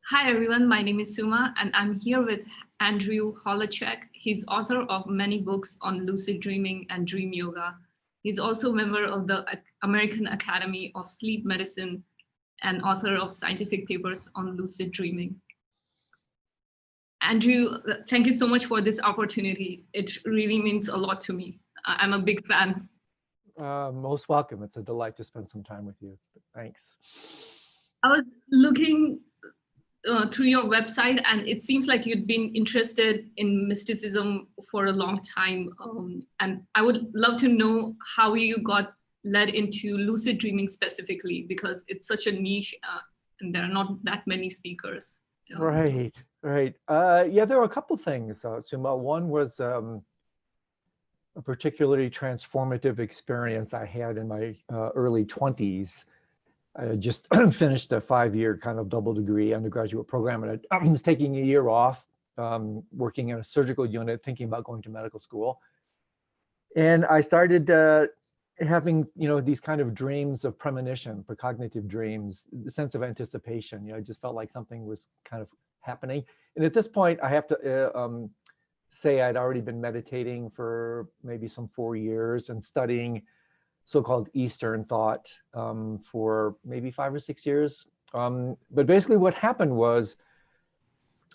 Hi everyone, my name is Suma and I'm here with Andrew Holecek. He's author of many books on lucid dreaming and dream yoga. He's also a member of the American Academy of Sleep Medicine and author of scientific papers on lucid dreaming. Andrew, thank you so much for this opportunity. It really means a lot to me. I'm a big fan. Most welcome. It's a delight to spend some time with you. Thanks. I was looking through your website, and it seems like you'd been interested in mysticism for a long time. And I would love to know how you got led into lucid dreaming specifically, because it's such a niche and there are not that many speakers. Right. Yeah, there were a couple things, Suma. One was a particularly transformative experience I had in my early 20s. I had just finished a 5-year kind of double degree undergraduate program, and I was taking a year off, working in a surgical unit, thinking about going to medical school. And I started having, these kind of dreams of premonition, precognitive dreams, the sense of anticipation. I just felt like something was kind of happening. And at this point, I have to say I'd already been meditating for maybe some 4 years and studying so-called Eastern thought for maybe 5 or 6 years. But basically what happened was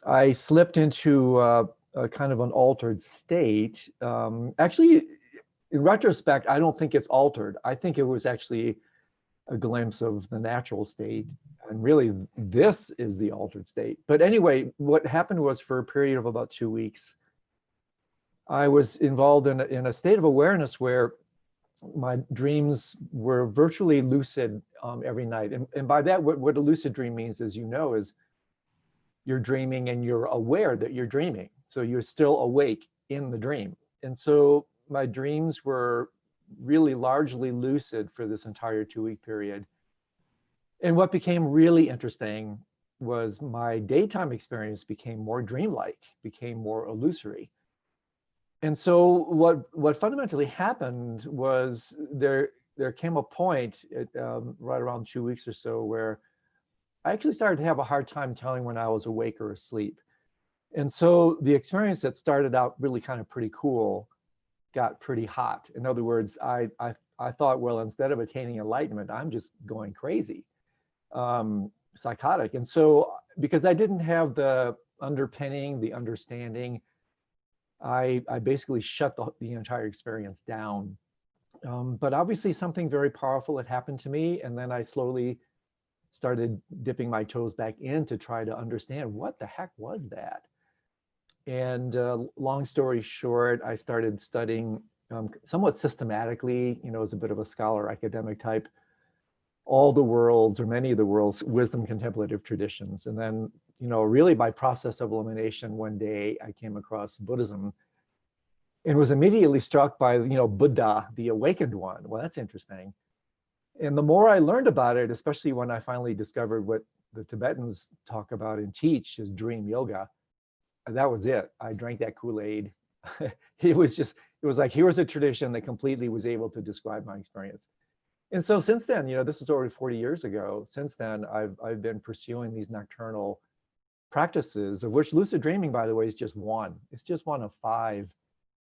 I slipped into a kind of an altered state. Actually, in retrospect, I don't think it's altered. I think it was actually a glimpse of the natural state. And really, this is the altered state. But anyway, what happened was for a period of about 2 weeks, I was involved in a state of awareness where my dreams were virtually lucid every night. And by that, what a lucid dream means, as you know, is you're dreaming and you're aware that you're dreaming. So you're still awake in the dream. And so my dreams were really largely lucid for this entire 2-week period. And what became really interesting was my daytime experience became more dreamlike, became more illusory. And so what fundamentally happened was there came a point right around 2 weeks or so where I actually started to have a hard time telling when I was awake or asleep. And so the experience that started out really kind of pretty cool got pretty hot. In other words, I thought, well, instead of attaining enlightenment, I'm just going crazy, psychotic. And so because I didn't have the underpinning, the understanding, I basically shut the entire experience down. But obviously something very powerful had happened to me. And then I slowly started dipping my toes back in to try to understand what the heck was that. And long story short, I started studying somewhat systematically, as a bit of a scholar, academic type, all the world's or many of the world's wisdom contemplative traditions. And then, really by process of elimination, one day I came across Buddhism and was immediately struck by, Buddha, the awakened one. Well, that's interesting. And the more I learned about it, especially when I finally discovered what the Tibetans talk about and teach is dream yoga, that was it. I drank that Kool-Aid. It was like, here was a tradition that completely was able to describe my experience. And so since then, this is already 40 years ago. Since then, I've been pursuing these nocturnal practices, of which lucid dreaming, by the way, is just one. It's just one of 5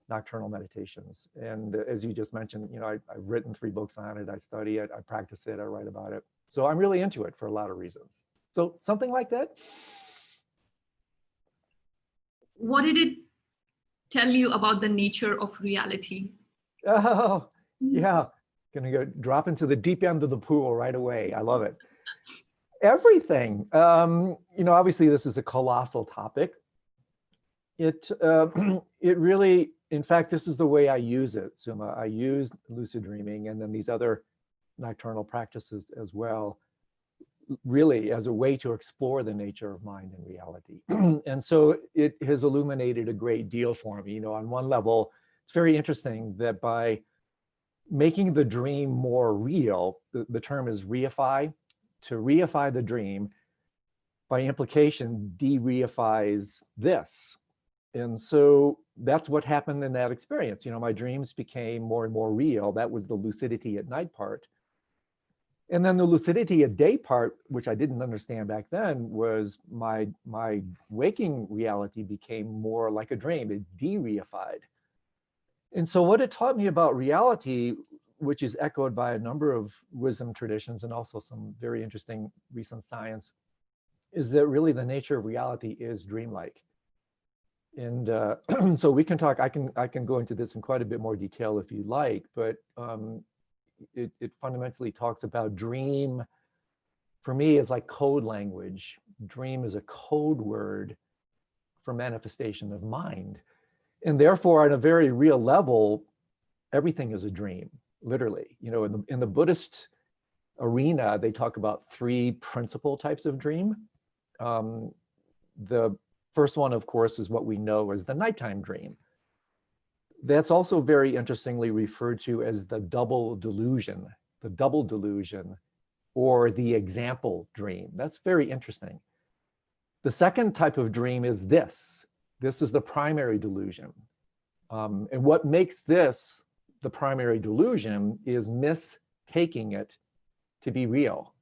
nocturnal meditations. And as you just mentioned, I've written 3 books on it. I study it, I practice it, I write about it. So I'm really into it for a lot of reasons. So something like that. What did it tell you about the nature of reality? Oh, yeah. Gonna go drop into the deep end of the pool right away. I love it. Everything. Obviously this is a colossal topic. It really, in fact, this is the way I use it, Suma. I use lucid dreaming and then these other nocturnal practices as well, really as a way to explore the nature of mind and reality. And so it has illuminated a great deal for me. On one level, it's very interesting that by making the dream more real, the term is reify, to reify the dream, by implication, de-reifies this. And so that's what happened in that experience. My dreams became more and more real. That was the lucidity at night part. And then the lucidity a day part, which I didn't understand back then, was my waking reality became more like a dream. It de-reified. And so what it taught me about reality, which is echoed by a number of wisdom traditions and also some very interesting recent science, is that really the nature of reality is dreamlike. And so we can talk, I can go into this in quite a bit more detail if you like, but it fundamentally talks about dream. For me, it's like code language. Dream is a code word for manifestation of mind. And therefore, on a very real level, everything is a dream, literally. You know, in the Buddhist arena, they talk about 3 principal types of dream. The first one, of course, is what we know as the nighttime dream. That's also very interestingly referred to as the double delusion, or the example dream. That's very interesting. The second type of dream is this. This is the primary delusion. And what makes this the primary delusion is mistaking it to be real.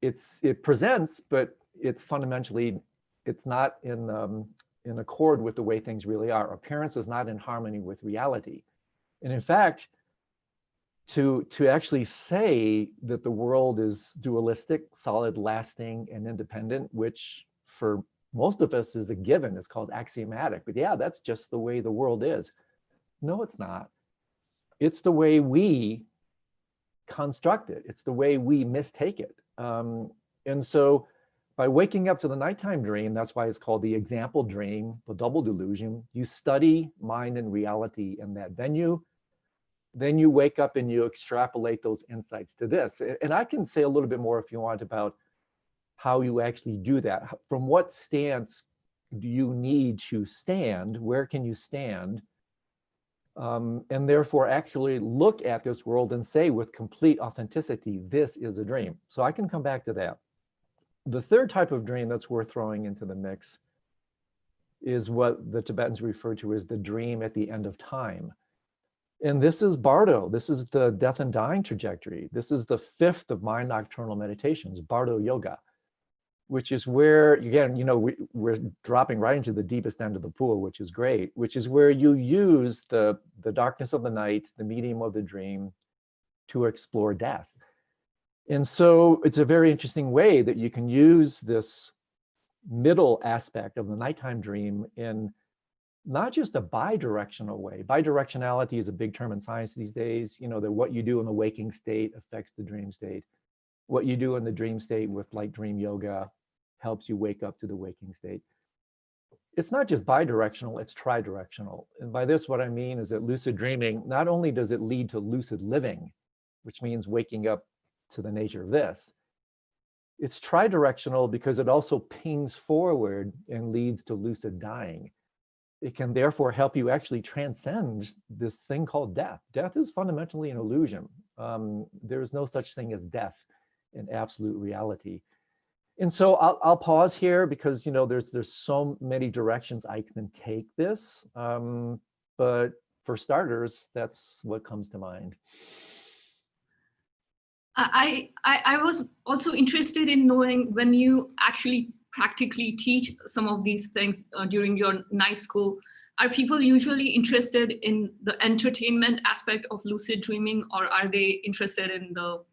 It presents, but it's fundamentally, it's not in accord with the way things really are. Appearance is not in harmony with reality. And in fact, to actually say that the world is dualistic, solid, lasting, and independent, which for most of us is a given, it's called axiomatic, but yeah, that's just the way the world is. No, it's not. It's the way we construct it. It's the way we mistake it. And so by waking up to the nighttime dream, that's why it's called the example dream, the double delusion. You study mind and reality in that venue. Then you wake up and you extrapolate those insights to this. And I can say a little bit more if you want about how you actually do that. From what stance do you need to stand? Where can you stand? And therefore actually look at this world and say with complete authenticity, this is a dream. So I can come back to that. The third type of dream that's worth throwing into the mix is what the Tibetans refer to as the dream at the end of time. And this is Bardo. This is the death and dying trajectory. This is the 5th of my nocturnal meditations, Bardo Yoga, which is where, again, you know, we're dropping right into the deepest end of the pool, which is great, which is where you use the darkness of the night, the medium of the dream, to explore death. And so it's a very interesting way that you can use this middle aspect of the nighttime dream in not just a bidirectional way. Bidirectionality is a big term in science these days, you know, that what you do in the waking state affects the dream state. What you do in the dream state with like dream yoga helps you wake up to the waking state. It's not just bidirectional, it's tridirectional. And by this, what I mean is that lucid dreaming, not only does it lead to lucid living, which means waking up to the nature of this, it's tridirectional because it also pings forward and leads to lucid dying. It can therefore help you actually transcend this thing called death. Death is fundamentally an illusion. There is no such thing as death in absolute reality. And so I'll pause here because, you know, there's so many directions I can take this. But for starters, that's what comes to mind. I was also interested in knowing when you actually practically teach some of these things during your night school, are people usually interested in the entertainment aspect of lucid dreaming, or are they interested in the...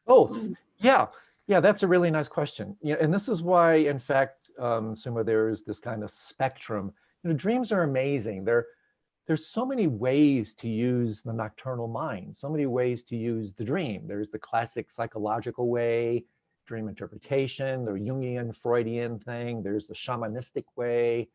Both. Yeah, that's a really nice question. Yeah, and this is why, in fact, Suma, there is this kind of spectrum. You know, dreams are amazing. There's so many ways to use the nocturnal mind, so many ways to use the dream. There's the classic psychological way, dream interpretation, the Jungian, Freudian thing. There's the shamanistic way.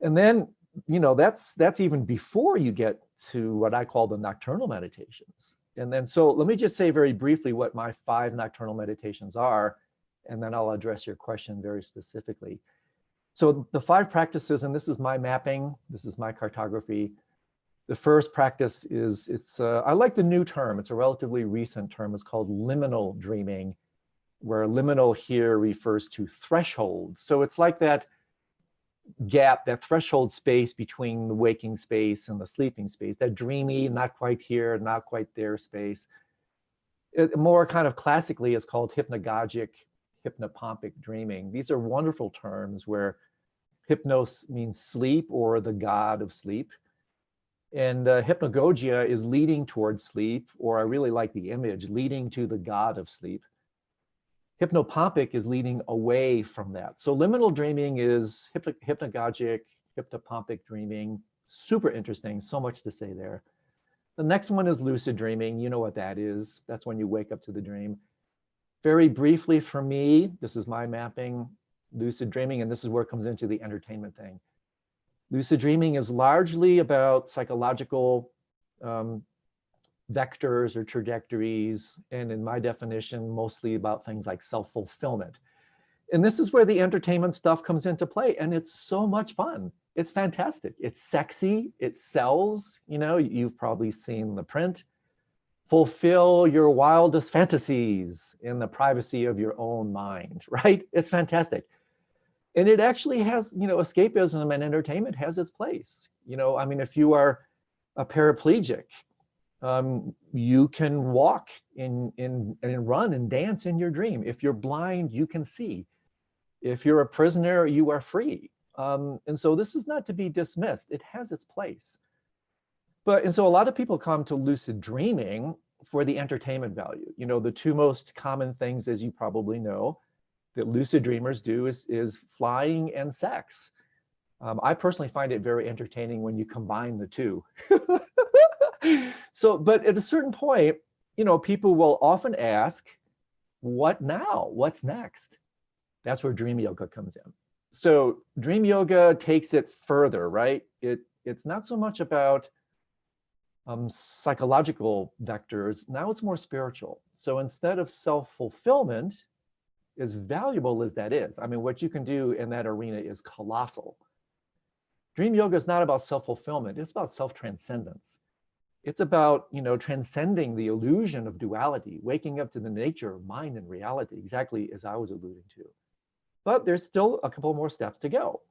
And then, you know, that's even before you get to what I call the nocturnal meditations. And then, so let me just say very briefly what my 5 nocturnal meditations are, and then I'll address your question very specifically. So the 5 practices, and this is my mapping, this is my cartography. The first practice is, I like the new term, it's a relatively recent term, it's called liminal dreaming, where liminal here refers to threshold. So it's like that gap, that threshold space between the waking space and the sleeping space, that dreamy, not quite here, not quite there space. More kind of classically, it's called hypnagogic, hypnopompic dreaming. These are wonderful terms where hypnos means sleep or the god of sleep. And hypnagogia is leading towards sleep, or I really like the image, leading to the god of sleep. Hypnopompic is leading away from that. So liminal dreaming is hypnagogic, hypnopompic dreaming. Super interesting, so much to say there. The next one is lucid dreaming. You know what that is. That's when you wake up to the dream. Very briefly for me, this is my mapping, lucid dreaming, and this is where it comes into the entertainment thing. Lucid dreaming is largely about psychological vectors or trajectories, and in my definition, mostly about things like self-fulfillment. And this is where the entertainment stuff comes into play, and it's so much fun. It's fantastic. It's sexy. It sells. You know, you've probably seen the print. Fulfill your wildest fantasies in the privacy of your own mind, right? It's fantastic. And it actually has, you know, escapism and entertainment has its place. You know, I mean, if you are a paraplegic, you can walk and run and dance in your dream. If you're blind, you can see. If you're a prisoner, you are free. And so this is not to be dismissed. It has its place. And so a lot of people come to lucid dreaming for the entertainment value. You know, the two most common things, as you probably know, that lucid dreamers do is flying and sex. I personally find it very entertaining when you combine the two. But at a certain point, you know, people will often ask, what now? What's next? That's where dream yoga comes in. So dream yoga takes it further, right? It's not so much about psychological vectors. Now it's more spiritual. So instead of self-fulfillment, as valuable as that is, I mean, what you can do in that arena is colossal. Dream yoga is not about self-fulfillment. It's about self-transcendence. It's about, you know, transcending the illusion of duality, waking up to the nature of mind and reality, exactly as I was alluding to. But there's still a couple more steps to go.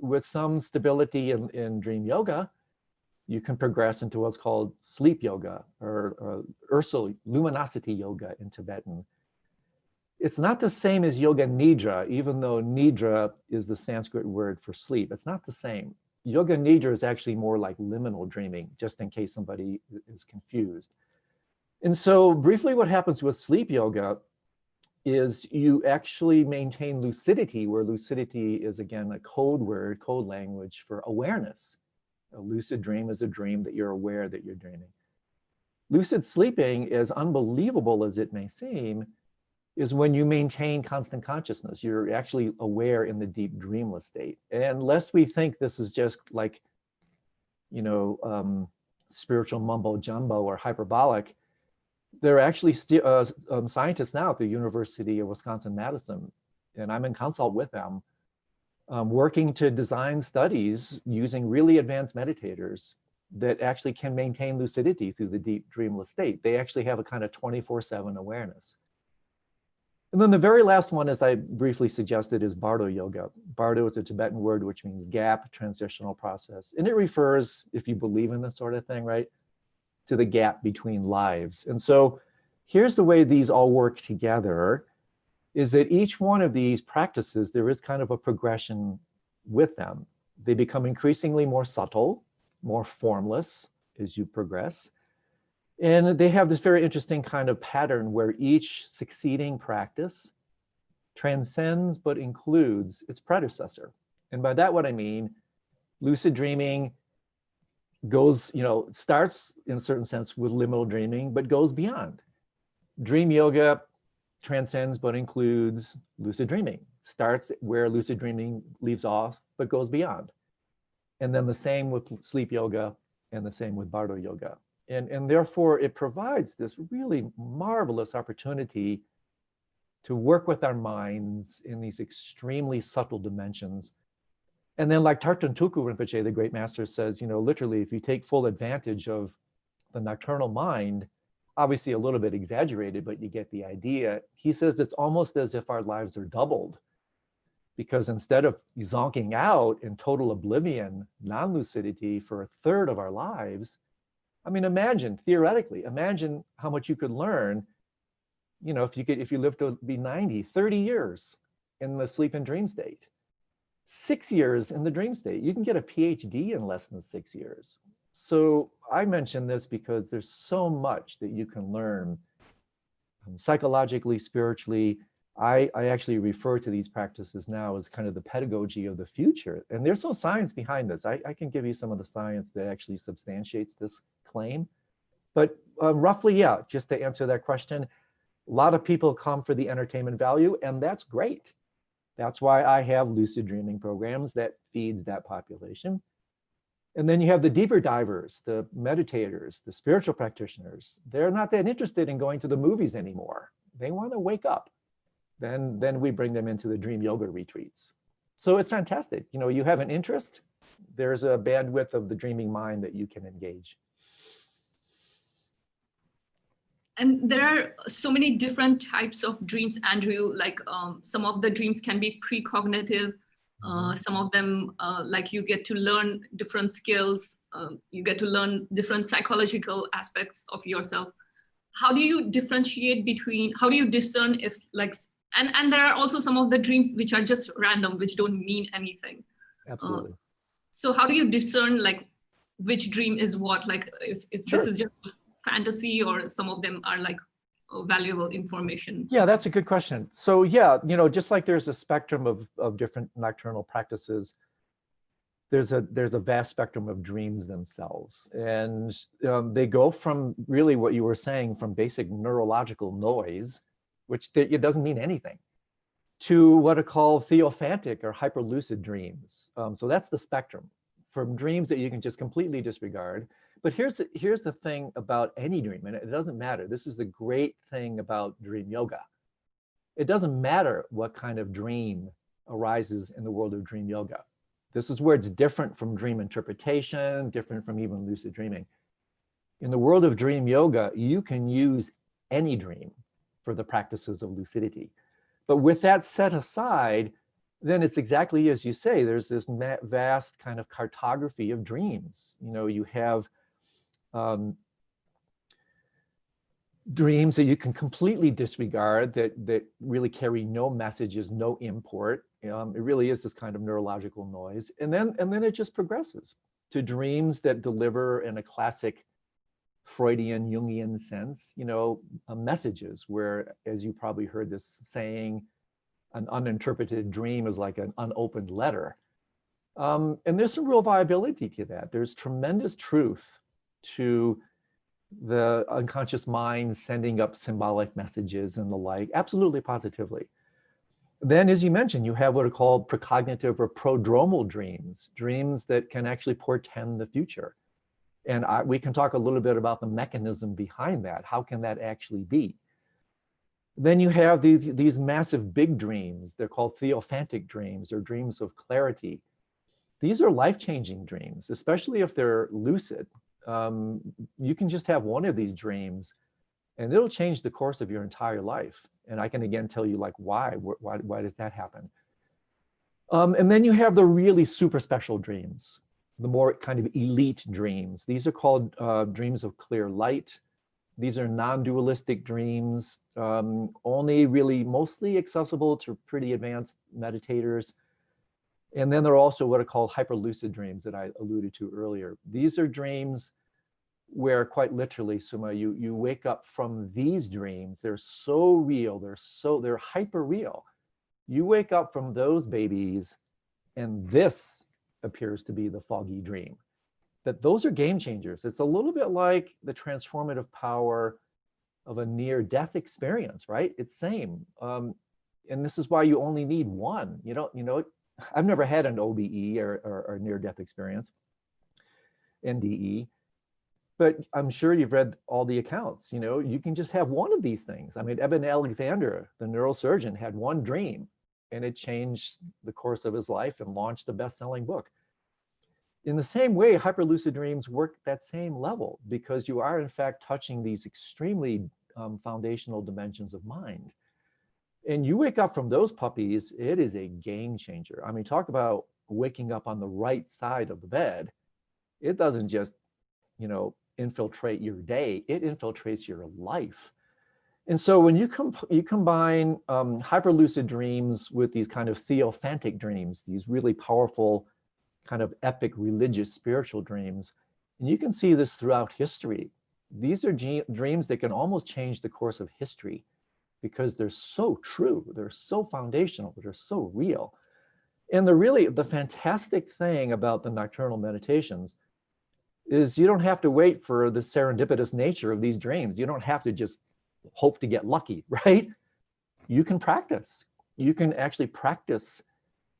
With some stability in dream yoga, you can progress into what's called sleep yoga or Ursul, luminosity yoga in Tibetan. It's not the same as yoga nidra, even though nidra is the Sanskrit word for sleep. It's not the same. Yoga nidra is actually more like liminal dreaming, just in case somebody is confused. And so briefly what happens with sleep yoga is you actually maintain lucidity, where lucidity is, again, a code word, code language for awareness. A lucid dream is a dream that you're aware that you're dreaming. Lucid sleeping, as unbelievable as it may seem, is when you maintain constant consciousness. You're actually aware in the deep dreamless state. And lest we think this is just like, you know, spiritual mumbo jumbo or hyperbolic, there are actually scientists now at the University of Wisconsin-Madison, and I'm in consult with them, working to design studies using really advanced meditators that actually can maintain lucidity through the deep dreamless state. They actually have a kind of 24/7 awareness. And then the very last one, as I briefly suggested, is Bardo yoga. Bardo is a Tibetan word which means gap, transitional process. And it refers, if you believe in this sort of thing, right, to the gap between lives. And so here's the way these all work together, is that each one of these practices, there is kind of a progression with them. They become increasingly more subtle, more formless as you progress. And they have this very interesting kind of pattern where each succeeding practice transcends but includes its predecessor. And by that, what I mean, lucid dreaming goes, you know, starts in a certain sense with liminal dreaming, but goes beyond. Dream yoga transcends but includes lucid dreaming, starts where lucid dreaming leaves off, but goes beyond. And then the same with sleep yoga and the same with Bardo yoga. And therefore it provides this really marvelous opportunity to work with our minds in these extremely subtle dimensions. And then, like Tartan Tuku Rinpoche, the great master, says, you know, literally, if you take full advantage of the nocturnal mind, obviously a little bit exaggerated, but you get the idea. He says it's almost as if our lives are doubled, because instead of zonking out in total oblivion, non-lucidity for a third of our lives, I mean, imagine, theoretically, imagine how much you could learn if you live to be 90, 30 years in the sleep and dream state, 6 years in the dream state, you can get a PhD in less than 6 years. So I mention this because there's so much that you can learn psychologically, spiritually. I actually refer to these practices now as kind of the pedagogy of the future. And there's no science behind this. I can give you some of the science that actually substantiates this claim. But roughly, yeah, just to answer that question, a lot of people come for the entertainment value, and that's great. That's why I have lucid dreaming programs that feeds that population. And then you have the deeper divers, the meditators, the spiritual practitioners. They're not that interested in going to the movies anymore. They want to wake up. Then we bring them into the dream yoga retreats. So it's fantastic. You have an interest, there's a bandwidth of the dreaming mind that you can engage. And there are so many different types of dreams, Andrew. Like some of the dreams can be precognitive. Some of them, like you get to learn different skills. You get to learn different psychological aspects of yourself. How do you differentiate between, how do you discern if like, and there are also some of the dreams which are just random, which don't mean anything. Absolutely. So how do you discern like which dream is what? Like if Sure. this is just fantasy, or some of them are like valuable information? Yeah, that's a good question. So yeah, just like there's a spectrum of different nocturnal practices, there's a vast spectrum of dreams themselves. And they go from really what you were saying, from basic neurological noise, which it doesn't mean anything, to what are called theophantic or hyperlucid dreams. So that's the spectrum, from dreams that you can just completely disregard. But here's the thing about any dream, and it doesn't matter. This is the great thing about dream yoga. It doesn't matter what kind of dream arises in the world of dream yoga. This is where it's different from dream interpretation, different from even lucid dreaming. In the world of dream yoga, you can use any dream for the practices of lucidity. But with that set aside, then it's exactly as you say, there's this vast kind of cartography of dreams. You have dreams that you can completely disregard, that really carry no messages, no import. It really is this kind of neurological noise. And then it just progresses to dreams that deliver, in a classic Freudian, Jungian sense, messages where, as you probably heard this saying, an uninterpreted dream is like an unopened letter. And there's some real viability to that. There's tremendous truth to the unconscious mind sending up symbolic messages and the like, absolutely, positively. Then, as you mentioned, you have what are called precognitive or prodromal dreams, dreams that can actually portend the future. And we can talk a little bit about the mechanism behind that. How can that actually be? Then you have these massive big dreams. They're called theophantic dreams, or dreams of clarity. These are life-changing dreams, especially if they're lucid. You can just have one of these dreams and it'll change the course of your entire life. And I can again tell you like why does that happen? And then you have the really super special dreams, the more kind of elite dreams. These are called dreams of clear light. These are non-dualistic dreams, only really mostly accessible to pretty advanced meditators. And then there are also what are called hyperlucid dreams that I alluded to earlier. These are dreams where, quite literally, Suma, you wake up from these dreams. They're so real, they're hyper real. You wake up from those babies and this appears to be the foggy dream. That those are game changers. It's a little bit like the transformative power of a near-death experience, right? It's same. And this is why you only need one. I've never had an OBE or near-death experience, NDE, but I'm sure you've read all the accounts. You can just have one of these things. I mean, Eben Alexander, the neurosurgeon, had one dream and it changed the course of his life and launched a best-selling book. In the same way, hyperlucid dreams work at that same level, because you are in fact touching these extremely foundational dimensions of mind. And you wake up from those puppies, it is a game changer. I mean, talk about waking up on the right side of the bed. It doesn't just, infiltrate your day, it infiltrates your life. And so when you combine hyperlucid dreams with these kind of theophantic dreams, these really powerful kind of epic religious spiritual dreams, and you can see this throughout history. These are dreams that can almost change the course of history because they're so true, they're so foundational, they're so real. And the fantastic thing about the nocturnal meditations is you don't have to wait for the serendipitous nature of these dreams. You don't have to just hope to get lucky, right? You can practice. You can actually practice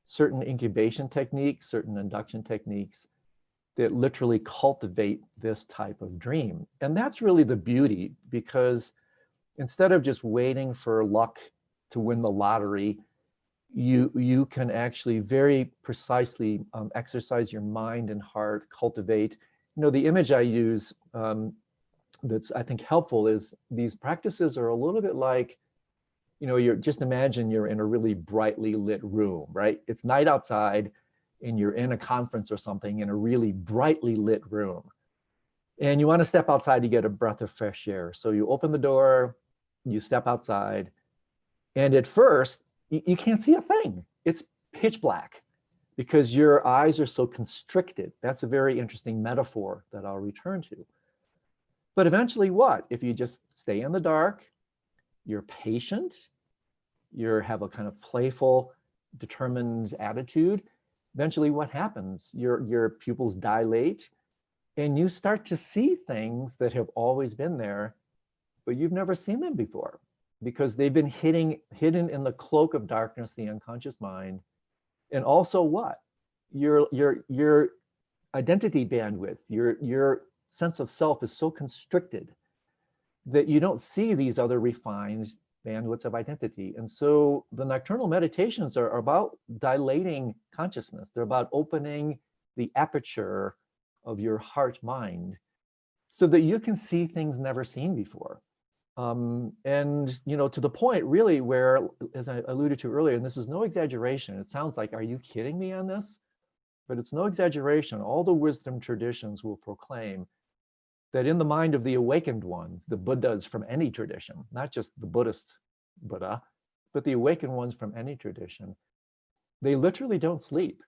certain incubation techniques, certain induction techniques that literally cultivate this type of dream. And that's really the beauty, because instead of just waiting for luck to win the lottery, you can actually very precisely exercise your mind and heart, cultivate. The image I use that's, I think, helpful is these practices are a little bit like, you're just imagine you're in a really brightly lit room, right? It's night outside and you're in a conference or something in a really brightly lit room. And you want to step outside to get a breath of fresh air. So you open the door, you step outside, and at first, you can't see a thing. It's pitch black because your eyes are so constricted. That's a very interesting metaphor that I'll return to. But eventually what? If you just stay in the dark, you're patient, you have a kind of playful, determined attitude, eventually what happens? Your pupils dilate and you start to see things that have always been there, but you've never seen them before because they've been hidden in the cloak of darkness, the unconscious mind. And also what? Your identity bandwidth, your sense of self is so constricted that you don't see these other refined bandwidths of identity. And so the nocturnal meditations are about dilating consciousness. They're about opening the aperture of your heart mind so that you can see things never seen before. And to the point really where, as I alluded to earlier, and this is no exaggeration, it sounds like, are you kidding me on this? But it's no exaggeration. All the wisdom traditions will proclaim that in the mind of the awakened ones, the Buddhas from any tradition, not just the Buddhist Buddha, but the awakened ones from any tradition, they literally don't sleep.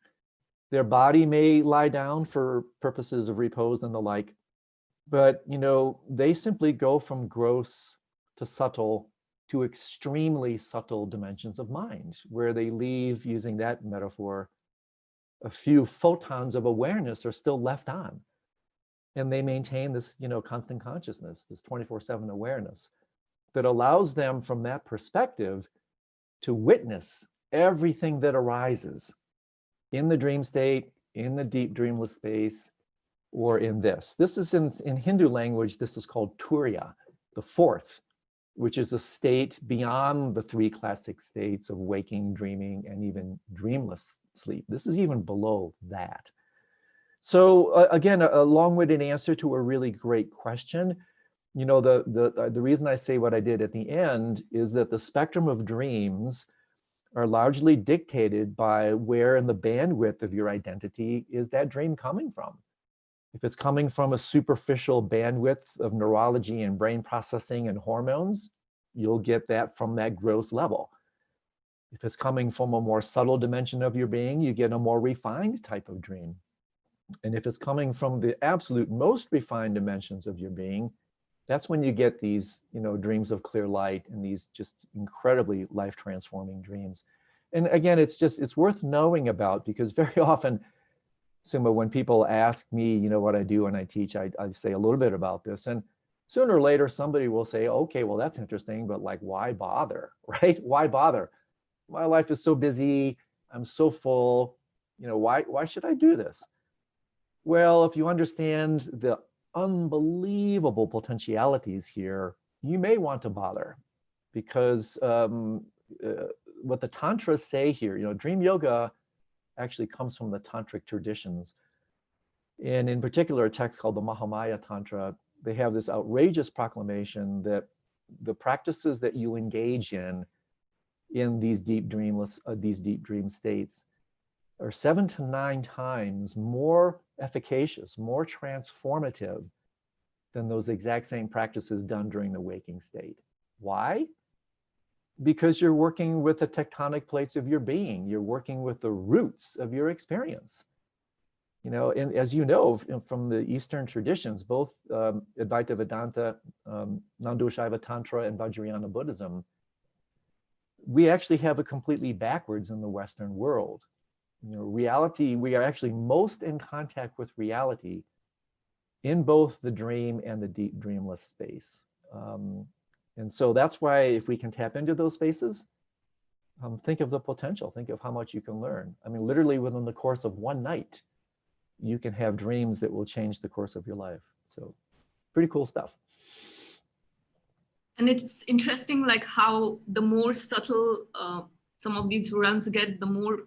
Their body may lie down for purposes of repose and the like, but they simply go from gross to subtle to extremely subtle dimensions of mind, where they leave, using that metaphor, a few photons of awareness are still left on. And they maintain this, constant consciousness, this 24/7 awareness that allows them from that perspective to witness everything that arises in the dream state, in the deep dreamless space, or in this. This is in Hindu language, this is called Turiya, the fourth, which is a state beyond the three classic states of waking, dreaming, and even dreamless sleep. This is even below that. So again, a long-winded answer to a really great question. The reason I say what I did at the end is that the spectrum of dreams are largely dictated by where in the bandwidth of your identity is that dream coming from. If it's coming from a superficial bandwidth of neurology and brain processing and hormones, you'll get that from that gross level. If it's coming from a more subtle dimension of your being, you get a more refined type of dream. And if it's coming from the absolute most refined dimensions of your being, that's when you get these, dreams of clear light and these just incredibly life-transforming dreams. And again, it's worth knowing about, because very often, Suma, when people ask me, what I do when I teach, I say a little bit about this. And sooner or later, somebody will say, okay, well, that's interesting, but like, why bother, right? Why bother? My life is so busy. I'm so full. Why should I do this? Well, if you understand the unbelievable potentialities here, you may want to bother, because what the tantras say here, dream yoga actually comes from the tantric traditions. And in particular, a text called the Mahamaya Tantra, they have this outrageous proclamation that the practices that you engage in these deep dream states are 7 to 9 times more efficacious, more transformative than those exact same practices done during the waking state. Why? Because you're working with the tectonic plates of your being. You're working with the roots of your experience. You know, and as you know from the Eastern traditions, both Advaita Vedanta, Nandoshiva Tantra, and Vajrayana Buddhism, we actually have it completely backwards in the Western world. You know, reality, we are actually most in contact with reality in both the dream and the deep dreamless space. And so that's why if we can tap into those spaces, think of the potential, think of how much you can learn. I mean, literally within the course of one night, you can have dreams that will change the course of your life. So pretty cool stuff. And it's interesting, like how the more subtle some of these realms get, the more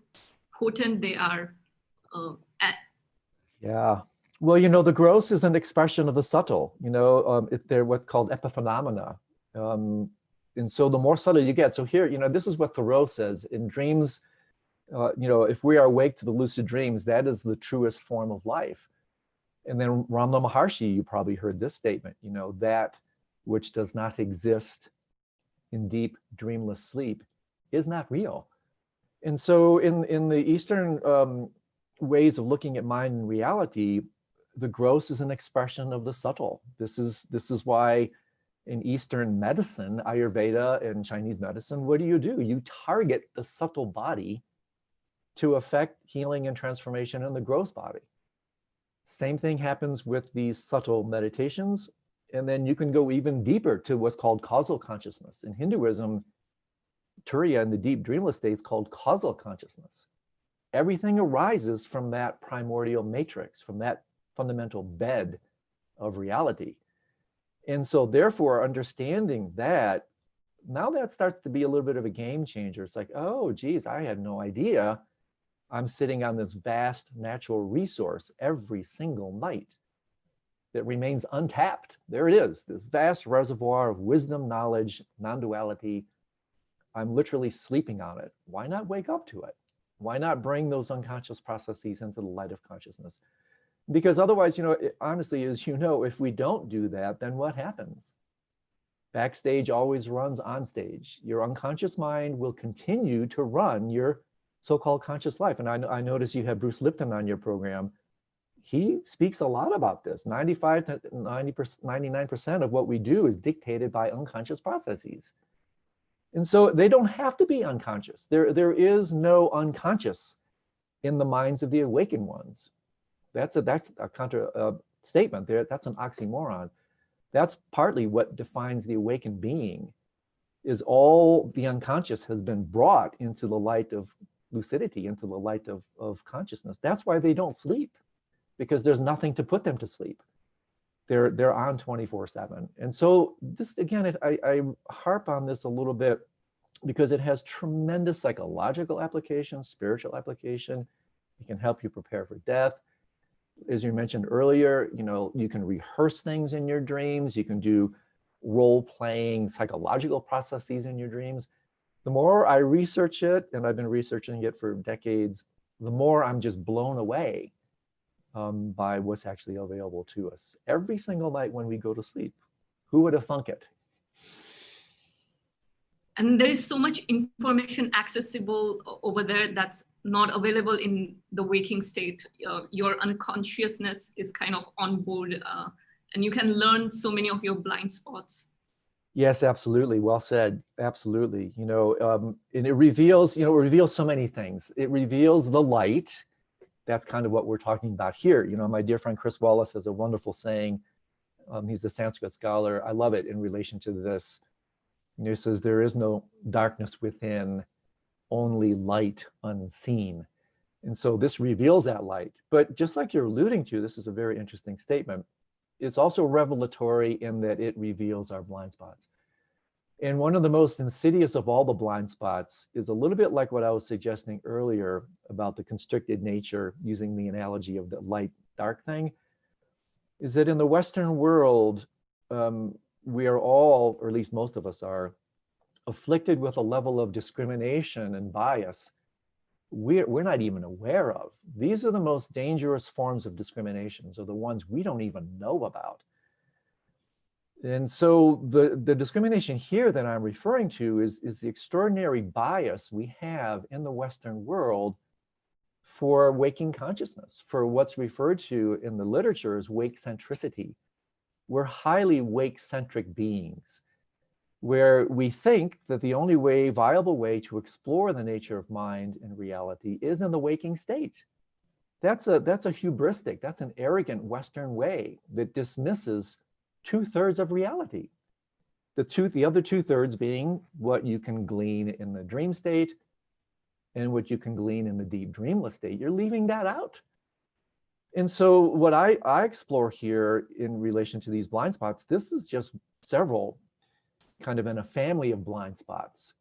potent they are. Yeah. Well, you know, the gross is an expression of the subtle. You know, they're what's called epiphenomena. And so the more subtle you get. So here, you know, this is what Thoreau says in dreams. You know, if we are awake to the lucid dreams, that is the truest form of life. And then Ramana Maharshi, you probably heard this statement, you know, that which does not exist in deep dreamless sleep is not real. And so in the Eastern ways of looking at mind and reality, the gross is an expression of the subtle. This is why in Eastern medicine, Ayurveda and Chinese medicine, what do? You target the subtle body to affect healing and transformation in the gross body. Same thing happens with these subtle meditations. And then you can go even deeper to what's called causal consciousness. In Hinduism, Turiya in the deep dreamless state is called causal consciousness. Everything arises from that primordial matrix, from that fundamental bed of reality. And so therefore, understanding that, now that starts to be a little bit of a game changer. It's like, oh, geez, I had no idea I'm sitting on this vast natural resource every single night that remains untapped. There it is, this vast reservoir of wisdom, knowledge, non-duality. I'm literally sleeping on it. Why not wake up to it? Why not bring those unconscious processes into the light of consciousness? Because otherwise, you know, honestly, as you know, if we don't do that, then what happens? Backstage always runs on stage. Your unconscious mind will continue to run your so-called conscious life. And I notice you have Bruce Lipton on your program. He speaks a lot about this. 95 to 99% of what we do is dictated by unconscious processes. And so they don't have to be unconscious. There is no unconscious in the minds of the awakened ones. That's a counter statement there. That's an oxymoron. That's partly what defines the awakened being, is all the unconscious has been brought into the light of lucidity, into the light of consciousness. That's why they don't sleep, because there's nothing to put them to sleep. They're on 24/7. And so this, again, I harp on this a little bit because it has tremendous psychological application, spiritual application. It can help you prepare for death. As you mentioned earlier, you know, you can rehearse things in your dreams. You can do role-playing psychological processes in your dreams. The more I research it, and I've been researching it for decades, the more I'm just blown away by what's actually available to us every single night when we go to sleep. Who would have thunk it? And there is so much information accessible over there that's not available in the waking state. Your unconsciousness is kind of on board, and you can learn so many of your blind spots. Yes, absolutely. Well said. Absolutely. You know, and it reveals so many things. It reveals the light. That's kind of what we're talking about here. You know, my dear friend Chris Wallace has a wonderful saying. He's the Sanskrit scholar. I love it in relation to this. And he says, there is no darkness within, only light unseen. And so this reveals that light. But just like you're alluding to, this is a very interesting statement. It's also revelatory in that it reveals our blind spots. And one of the most insidious of all the blind spots is a little bit like what I was suggesting earlier about the constricted nature, using the analogy of the light-dark thing, is that in the Western world, we are all, or at least most of us are, afflicted with a level of discrimination and bias we're not even aware of. These are the most dangerous forms of discrimination, so the ones we don't even know about. And so the discrimination here that I'm referring to is the extraordinary bias we have in the Western world for waking consciousness, for what's referred to in the literature as wake centricity. We're highly wake-centric beings, where we think that the only viable way to explore the nature of mind and reality is in the waking state. That's a hubristic, that's an arrogant Western way that dismisses 2/3 of reality. The other 2/3 being what you can glean in the dream state and what you can glean in the deep dreamless state. You're leaving that out. And so what I explore here in relation to these blind spots, this is just several kind of in a family of blind spots.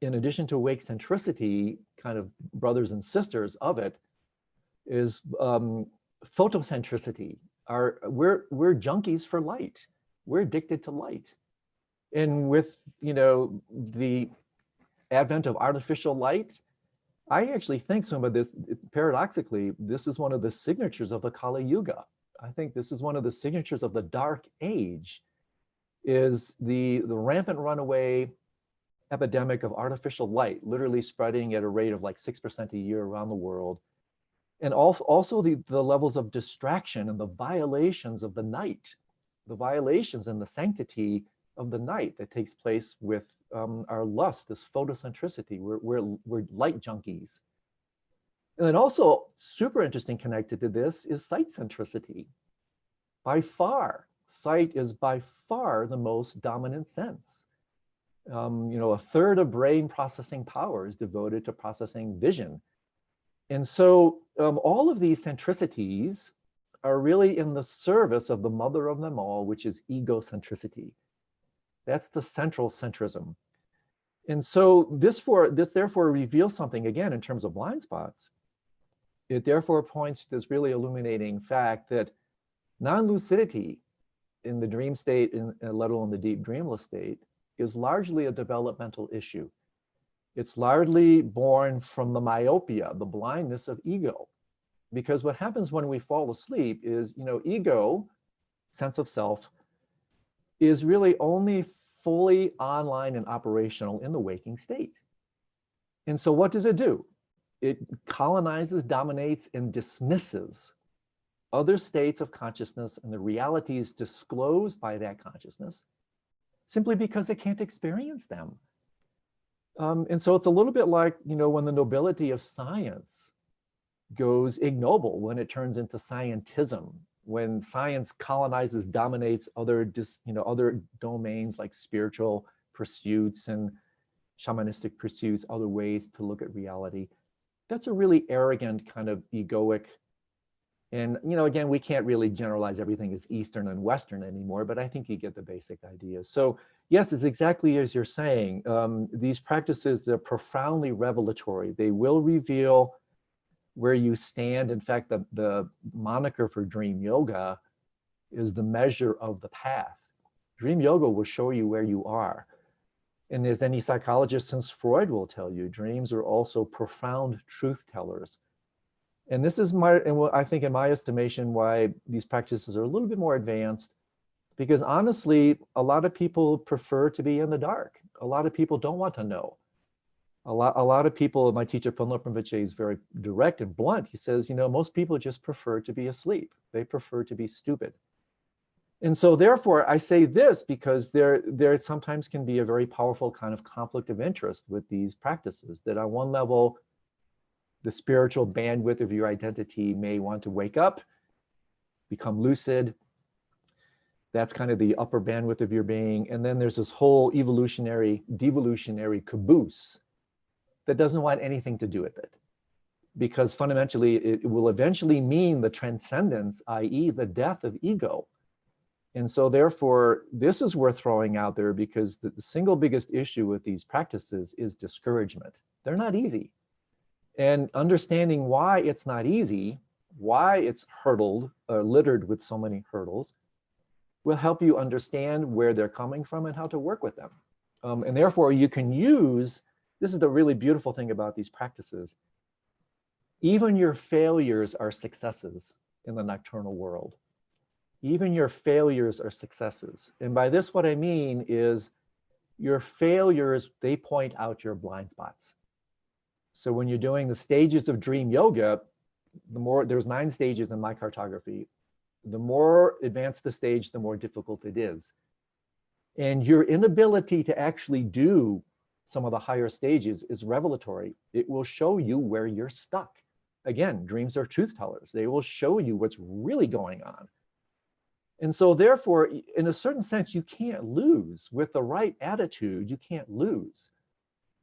In addition to wake centricity, kind of brothers and sisters of it, is photocentricity. We're junkies for light. We're addicted to light. And with, the advent of artificial light, I actually think some of this, paradoxically, this is one of the signatures of the Kali Yuga. I think this is one of the signatures of the dark age, is the rampant runaway epidemic of artificial light, literally spreading at a rate of like 6% a year around the world. And also the levels of distraction and the violations of the night, the violations and the sanctity of the night that takes place with our lust, this photocentricity. We're light junkies. And then also super interesting connected to this is sight centricity. By far, sight is by far the most dominant sense. 1/3 of brain processing power is devoted to processing vision. And so all of these centricities are really in the service of the mother of them all, which is egocentricity. That's the central centrism. And so this therefore reveals something, again, in terms of blind spots. It therefore points to this really illuminating fact that non-lucidity in the dream state, let alone the deep dreamless state, is largely a developmental issue. It's largely born from the myopia, the blindness of ego. Because what happens when we fall asleep is, ego, sense of self, is really only fully online and operational in the waking state. And so what does it do? It colonizes, dominates, and dismisses other states of consciousness and the realities disclosed by that consciousness simply because it can't experience them. And so it's a little bit like, when the nobility of science goes ignoble, when it turns into scientism, when science colonizes, dominates other domains like spiritual pursuits and shamanistic pursuits, other ways to look at reality. That's a really arrogant kind of egoic. And, again, we can't really generalize everything as Eastern and Western anymore, but I think you get the basic idea. So yes, it's exactly as you're saying. These practices, they're profoundly revelatory. They will reveal where you stand. In fact, the moniker for dream yoga is the measure of the path. Dream yoga will show you where you are. And as any psychologist since Freud will tell you, dreams are also profound truth tellers. And this is I think in my estimation, why these practices are a little bit more advanced, because honestly, a lot of people prefer to be in the dark. A lot of people don't want to know. A lot of people, my teacher, Punlap Rinpoche, is very direct and blunt. He says, most people just prefer to be asleep. They prefer to be stupid. And so therefore, I say this because there sometimes can be a very powerful kind of conflict of interest with these practices, that on one level, the spiritual bandwidth of your identity may want to wake up, become lucid. That's kind of the upper bandwidth of your being. And then there's this whole evolutionary, devolutionary caboose that doesn't want anything to do with it. Because fundamentally, it will eventually mean the transcendence, i.e. the death of ego. And so therefore, this is worth throwing out there, because the single biggest issue with these practices is discouragement. They're not easy. And understanding why it's not easy, why it's littered with so many hurdles, will help you understand where they're coming from and how to work with them. And therefore, you can use, this is the really beautiful thing about these practices, even your failures are successes in the nocturnal world. Even your failures are successes. And by this, what I mean is your failures, they point out your blind spots. So when you're doing the stages of dream yoga, there's 9 stages in my cartography. The more advanced the stage, the more difficult it is. And your inability to actually do some of the higher stages is revelatory. It will show you where you're stuck. Again, dreams are truth tellers. They will show you what's really going on. And so therefore, in a certain sense, you can't lose. With the right attitude, you can't lose.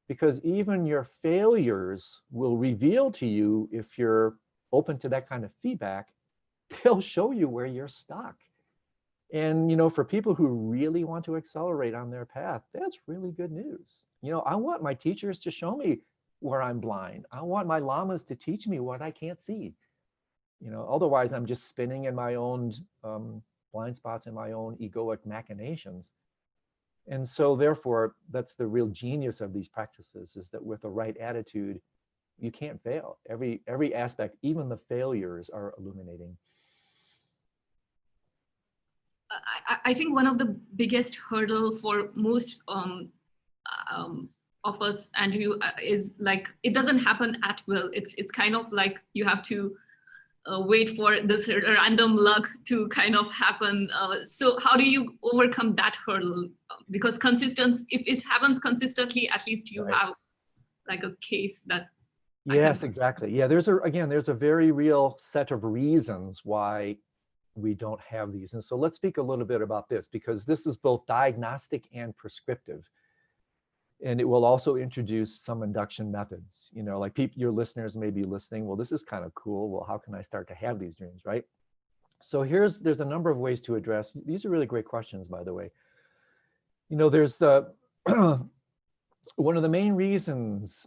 Because even your failures will reveal to you, if you're open to that kind of feedback, they'll show you where you're stuck. And, you know, for people who really want to accelerate on their path, that's really good news. You know, I want my teachers to show me where I'm blind. I want my lamas to teach me what I can't see. You know, otherwise I'm just spinning in my own blind spots and my own egoic machinations. And so therefore, that's the real genius of these practices, is that with the right attitude, you can't fail. Every aspect, even the failures, are illuminating. I think one of the biggest hurdle for most of us, Andrew, is like, it doesn't happen at will. It's kind of like you have to wait for this random luck to kind of happen. So how do you overcome that hurdle? Because consistency, if it happens consistently, at least you have like a case that. Yes, exactly. Yeah, there's a very real set of reasons why we don't have these. And so let's speak a little bit about this, because this is both diagnostic and prescriptive. And it will also introduce some induction methods. You know, like your listeners may be listening, well, this is kind of cool. Well, how can I start to have these dreams, right? So there's a number of ways to address. These are really great questions, by the way. You know, there's one of the main reasons,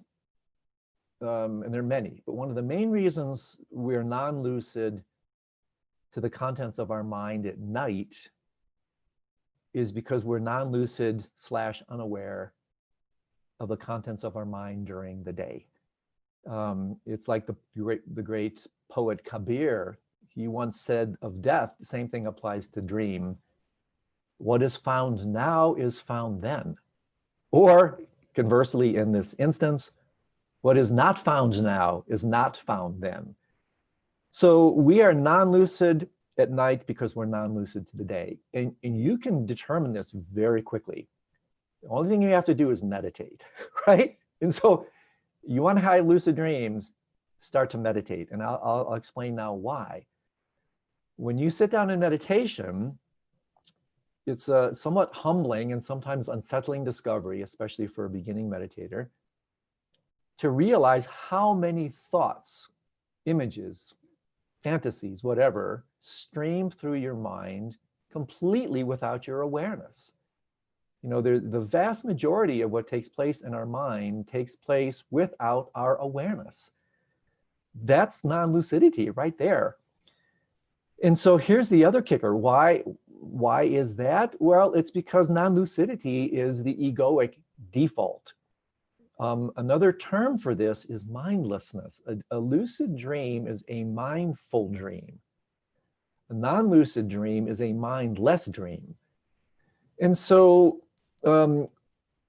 and there are many, but one of the main reasons we're non-lucid to the contents of our mind at night is because we're non-lucid / unaware of the contents of our mind during the day. It's like the great poet Kabir, he once said of death, the same thing applies to dream. What is found now is found then. Or conversely, in this instance, what is not found now is not found then. So we are non-lucid at night because we're non-lucid to the day. And you can determine this very quickly. The only thing you have to do is meditate, right? And so you want to have lucid dreams, start to meditate. And I'll explain now why. When you sit down in meditation, it's a somewhat humbling and sometimes unsettling discovery, especially for a beginning meditator, to realize how many thoughts, images, fantasies, whatever, stream through your mind completely without your awareness. You know, the vast majority of what takes place in our mind takes place without our awareness. That's non-lucidity right there. And so here's the other kicker. Why is that? Well, it's because non-lucidity is the egoic default. Another term for this is mindlessness. A lucid dream is a mindful dream. A non-lucid dream is a mindless dream. And so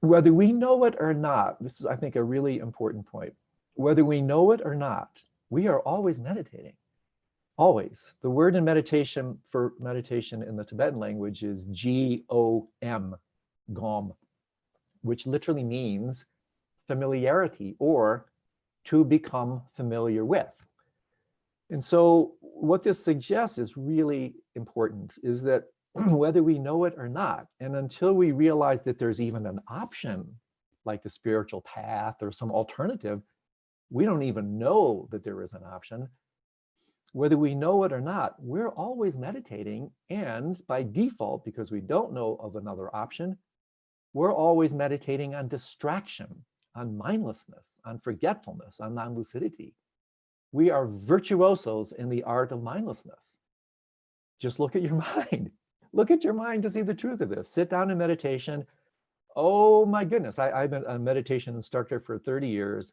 whether we know it or not, this is, I think, a really important point. Whether we know it or not, we are always meditating. Always. The word in meditation for meditation in the Tibetan language is G-O-M, Gom, which literally means familiarity, or to become familiar with. And so what this suggests is really important, is that whether we know it or not, and until we realize that there's even an option, like the spiritual path or some alternative, we don't even know that there is an option. Whether we know it or not, we're always meditating, and by default, because we don't know of another option, we're always meditating on distraction, on mindlessness, on forgetfulness, on non-lucidity. We are virtuosos in the art of mindlessness. Just look at your mind. Look at your mind to see the truth of this. Sit down in meditation. Oh my goodness, I've been a meditation instructor for 30 years.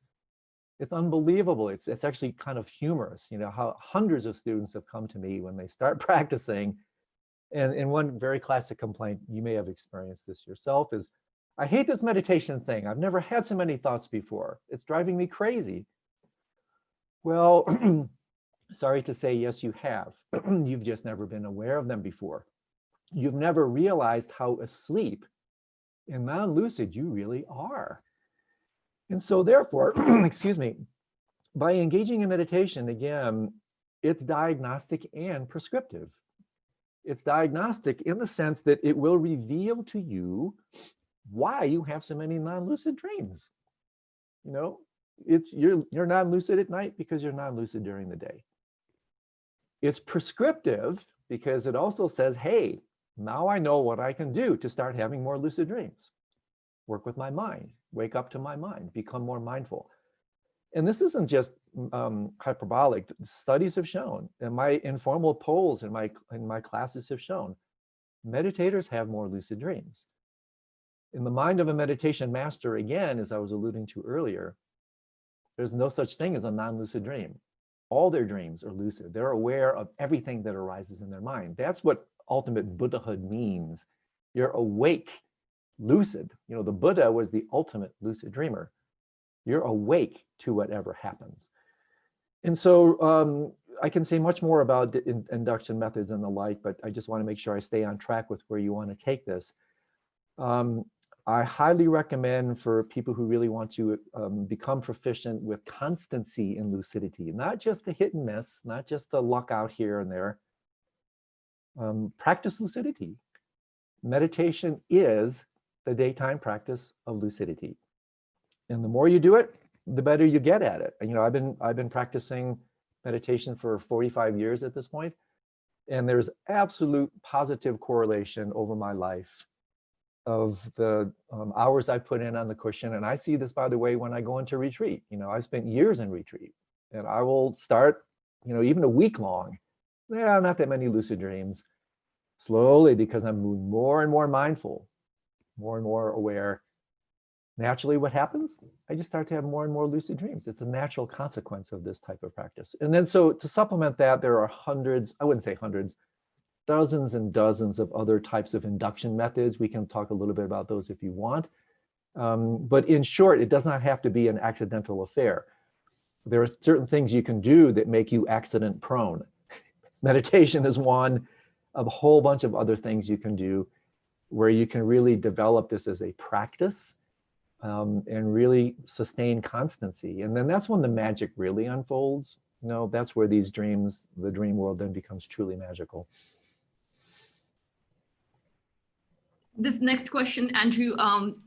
It's unbelievable. It's actually kind of humorous, you know, how hundreds of students have come to me when they start practicing, And one very classic complaint, you may have experienced this yourself, is, I hate this meditation thing. I've never had so many thoughts before. It's driving me crazy. Well, sorry to say, yes, you have. You've just never been aware of them before. You've never realized how asleep and non-lucid you really are. And so therefore, excuse me, by engaging in meditation, again, it's diagnostic and prescriptive. It's diagnostic in the sense that it will reveal to you why you have so many non-lucid dreams. You know, you're non-lucid at night because you're non-lucid during the day. It's prescriptive because it also says, hey, now I know what I can do to start having more lucid dreams. Work with my mind, wake up to my mind, become more mindful. And this isn't just hyperbolic. Studies have shown, and my informal polls in my classes have shown, meditators have more lucid dreams. In the mind of a meditation master, again, as I was alluding to earlier, there's no such thing as a non-lucid dream. All their dreams are lucid. They're aware of everything that arises in their mind. That's what ultimate Buddhahood means. You're awake, lucid. You know, the Buddha was the ultimate lucid dreamer. You're awake to whatever happens. And so I can say much more about induction methods and the like, but I just want to make sure I stay on track with where you want to take this. I highly recommend for people who really want to become proficient with constancy in lucidity, not just the hit and miss, not just the luck out here and there. Practice lucidity. Meditation is the daytime practice of lucidity. And the more you do it, the better you get at it. And, you know, I've been practicing meditation for 45 years at this point, and there's absolute positive correlation over my life of the hours I put in on the cushion. And I see this, by the way, when I go into retreat. You know, I spent years in retreat, and I will start, you know, even a week long. Yeah, not that many lucid dreams. Slowly, because I'm moving more and more mindful, more and more aware. Naturally, what happens? I just start to have more and more lucid dreams. It's a natural consequence of this type of practice. And then so to supplement that, there are hundreds, I wouldn't say hundreds, dozens and dozens of other types of induction methods. We can talk a little bit about those if you want. But in short, it does not have to be an accidental affair. There are certain things you can do that make you accident prone. Meditation is one of a whole bunch of other things you can do where you can really develop this as a practice and really sustain constancy. And then that's when the magic really unfolds. You know, that's where these dreams, the dream world then becomes truly magical. This next question, Andrew,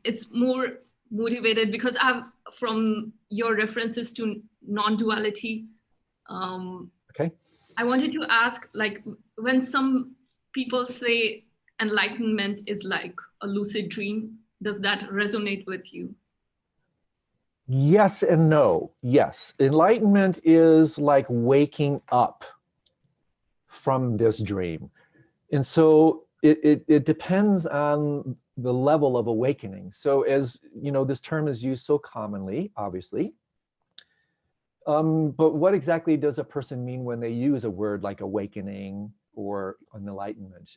it's more motivated because from your references to non-duality, okay. I wanted to ask, like, when some people say enlightenment is like a lucid dream, does that resonate with you? Yes and no. Yes. Enlightenment is like waking up from this dream. And so it depends on the level of awakening. So as you know, this term is used so commonly, obviously. But what exactly does a person mean when they use a word like awakening or an enlightenment?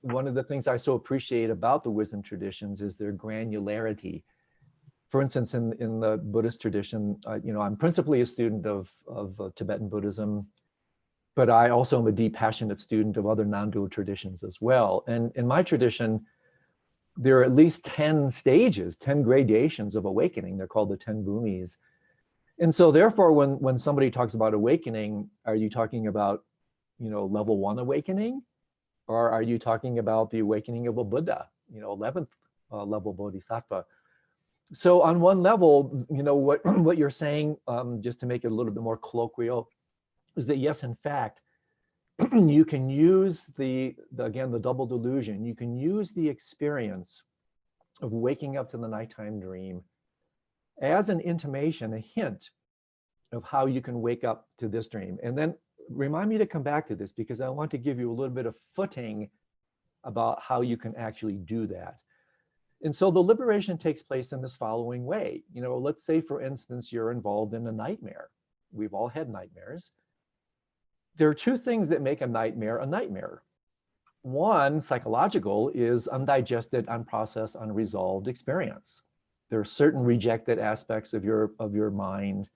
One of the things I so appreciate about the wisdom traditions is their granularity. For instance, in the Buddhist tradition, you know, I'm principally a student of Tibetan Buddhism, but I also am a deep, passionate student of other non-dual traditions as well. And in my tradition, there are at least 10 stages, 10 gradations of awakening. They're called the 10 bhumis. And so therefore, when somebody talks about awakening, are you talking about, you know, level 1 awakening? Or are you talking about the awakening of a Buddha, you know, 11th level bodhisattva? So on one level, you know, what you're saying, just to make it a little bit more colloquial, is that yes, in fact, you can use again, the double delusion. You can use the experience of waking up to the nighttime dream as an intimation, a hint of how you can wake up to this dream. And then remind me to come back to this because I want to give you a little bit of footing about how you can actually do that. And so the liberation takes place in this following way. You know, let's say, for instance, you're involved in a nightmare. We've all had nightmares. There are two things that make a nightmare a nightmare. One, psychological, is undigested, unprocessed, unresolved experience. There are certain rejected aspects of your mind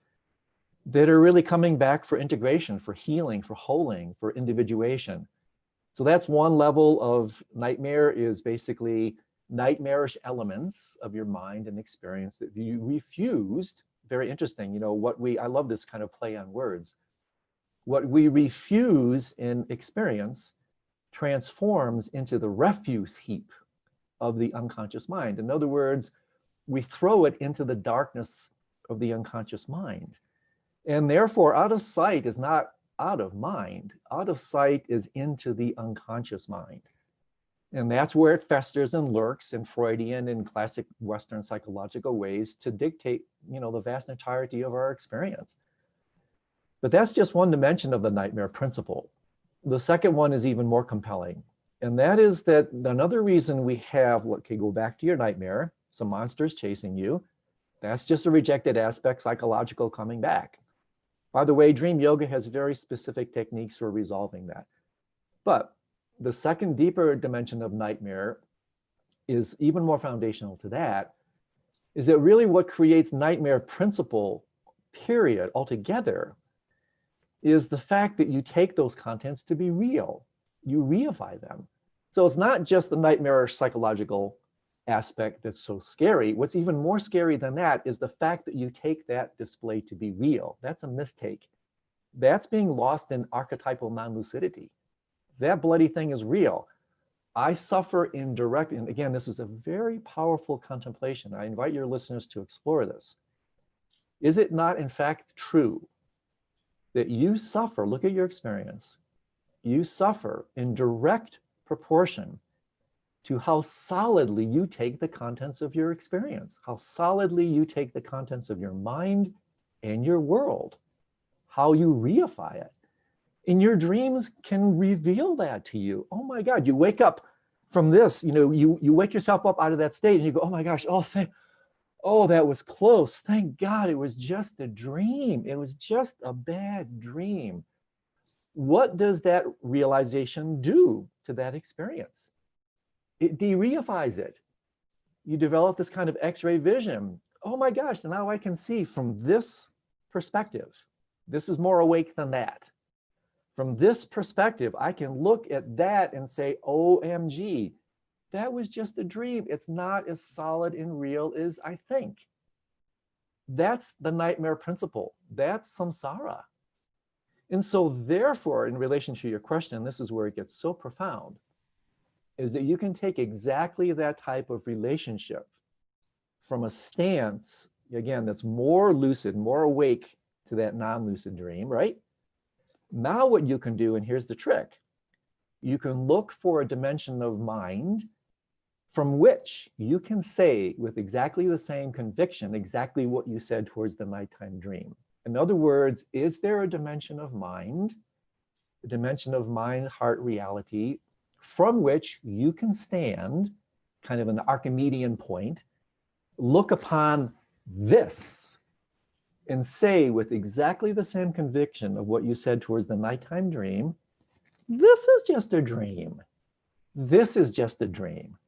that are really coming back for integration, for healing, for holing, for individuation. So that's one level of nightmare, is basically nightmarish elements of your mind and experience that you refused. Very interesting, you know, I love this kind of play on words. What we refuse in experience transforms into the refuse heap of the unconscious mind. In other words, we throw it into the darkness of the unconscious mind. And therefore, out of sight is not out of mind. Out of sight is into the unconscious mind. And that's where it festers and lurks in Freudian and classic Western psychological ways to dictate, you know, the vast entirety of our experience. But that's just one dimension of the nightmare principle. The second one is even more compelling. And that is that another reason we have, okay, go back to your nightmare, some monsters chasing you. That's just a rejected aspect, psychological, coming back. By the way, dream yoga has very specific techniques for resolving that. But the second deeper dimension of nightmare is even more foundational to that, is that really what creates nightmare principle, period, altogether, is the fact that you take those contents to be real. You reify them. So it's not just the nightmarish psychological aspect that's so scary. What's even more scary than that is the fact that you take that display to be real. That's a mistake. That's being lost in archetypal non-lucidity. That bloody thing is real. I suffer in direct, and again, this is a very powerful contemplation. I invite your listeners to explore this. Is it not in fact true that you suffer, look at your experience, you suffer in direct proportion to how solidly you take the contents of your experience, how solidly you take the contents of your mind and your world, how you reify it. And your dreams can reveal that to you. Oh my God, you wake up from this, you know, you wake yourself up out of that state and you go, oh my gosh, oh, that was close. Thank God it was just a dream. It was just a bad dream. What does that realization do to that experience? It de-reifies it. You develop this kind of X-ray vision. Oh my gosh, now I can see from this perspective. This is more awake than that. From this perspective, I can look at that and say, OMG, that was just a dream. It's not as solid and real as I think. That's the nightmare principle. That's samsara. And so therefore, in relation to your question, this is where it gets so profound, is that you can take exactly that type of relationship from a stance, again, that's more lucid, more awake to that non-lucid dream, right? Now what you can do, and here's the trick, you can look for a dimension of mind from which you can say with exactly the same conviction, exactly what you said towards the nighttime dream. In other words, is there a dimension of mind, heart reality, from which you can stand, kind of an Archimedean point, look upon this and say with exactly the same conviction of what you said towards the nighttime dream, this is just a dream. This is just a dream.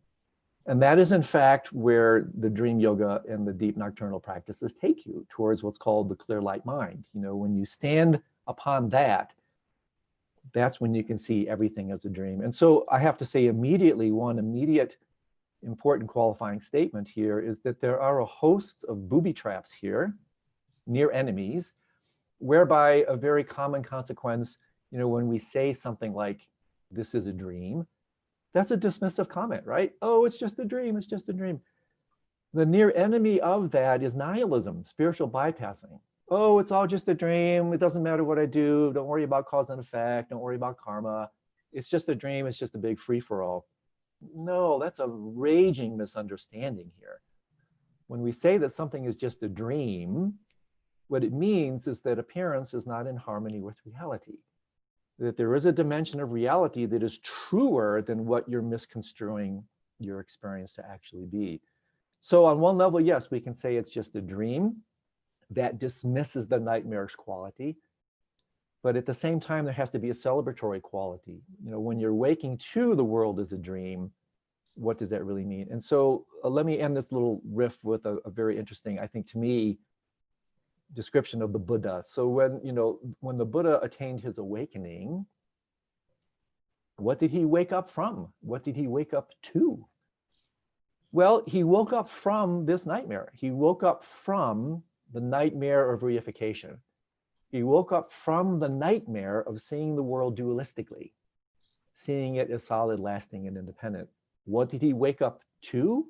And that is in fact where the dream yoga and the deep nocturnal practices take you, towards what's called the clear light mind. You know, when you stand upon that, that's when you can see everything as a dream. And so I have to say immediately, one immediate important qualifying statement here is that there are a host of booby traps here, near enemies, whereby a very common consequence, you know, when we say something like, this is a dream, that's a dismissive comment, right? Oh, it's just a dream, it's just a dream. The near enemy of that is nihilism, spiritual bypassing. Oh, it's all just a dream. It doesn't matter what I do. Don't worry about cause and effect. Don't worry about karma. It's just a dream. It's just a big free-for-all. No, that's a raging misunderstanding here. When we say that something is just a dream, what it means is that appearance is not in harmony with reality. That there is a dimension of reality that is truer than what you're misconstruing your experience to actually be. So on one level, yes, we can say it's just a dream that dismisses the nightmarish quality. But at the same time, there has to be a celebratory quality. When you're waking to the world as a dream, what does that really mean? And so let me end this little riff with a very interesting, I think to me, description of the Buddha. So when the Buddha attained his awakening, what did he wake up from? What did he wake up to? Well, he woke up from this nightmare. He woke up from the nightmare of reification. He woke up from the nightmare of seeing the world dualistically, seeing it as solid, lasting, and independent. What did he wake up to?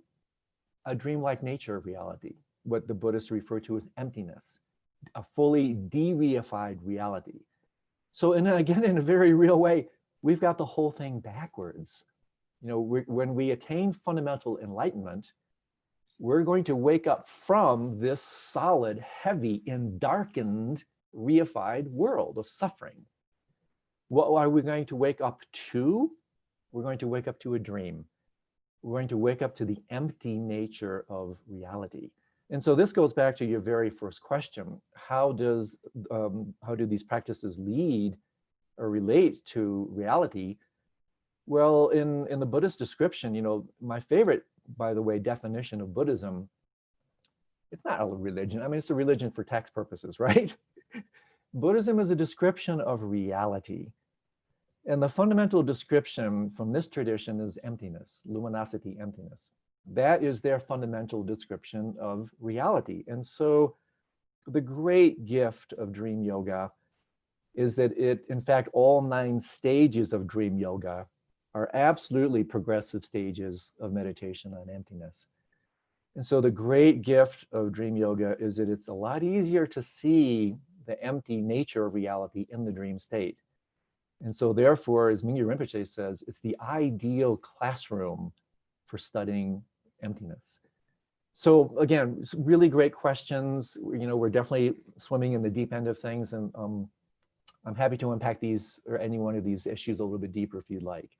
A dreamlike nature of reality, what the Buddhists refer to as emptiness, a fully de-reified reality. So, and again, in a very real way, we've got the whole thing backwards. When we attain fundamental enlightenment, we're going to wake up from this solid, heavy, and darkened, reified world of suffering. What are we going to wake up to? We're going to wake up to a dream. We're going to wake up to the empty nature of reality. And so this goes back to your very first question. How do these practices lead or relate to reality? Well, in the Buddhist description, my favorite, by the way, definition of Buddhism, it's not a religion. I mean, it's a religion for tax purposes, right? Buddhism is a description of reality. And the fundamental description from this tradition is emptiness, luminosity, emptiness. That is their fundamental description of reality. And so the great gift of dream yoga is that in fact, all 9 stages of dream yoga are absolutely progressive stages of meditation on emptiness. And so the great gift of dream yoga is that it's a lot easier to see the empty nature of reality in the dream state. And so therefore, as Mingyur Rinpoche says, it's the ideal classroom for studying emptiness. So again, really great questions. We're definitely swimming in the deep end of things, and I'm happy to unpack these or any one of these issues a little bit deeper if you'd like.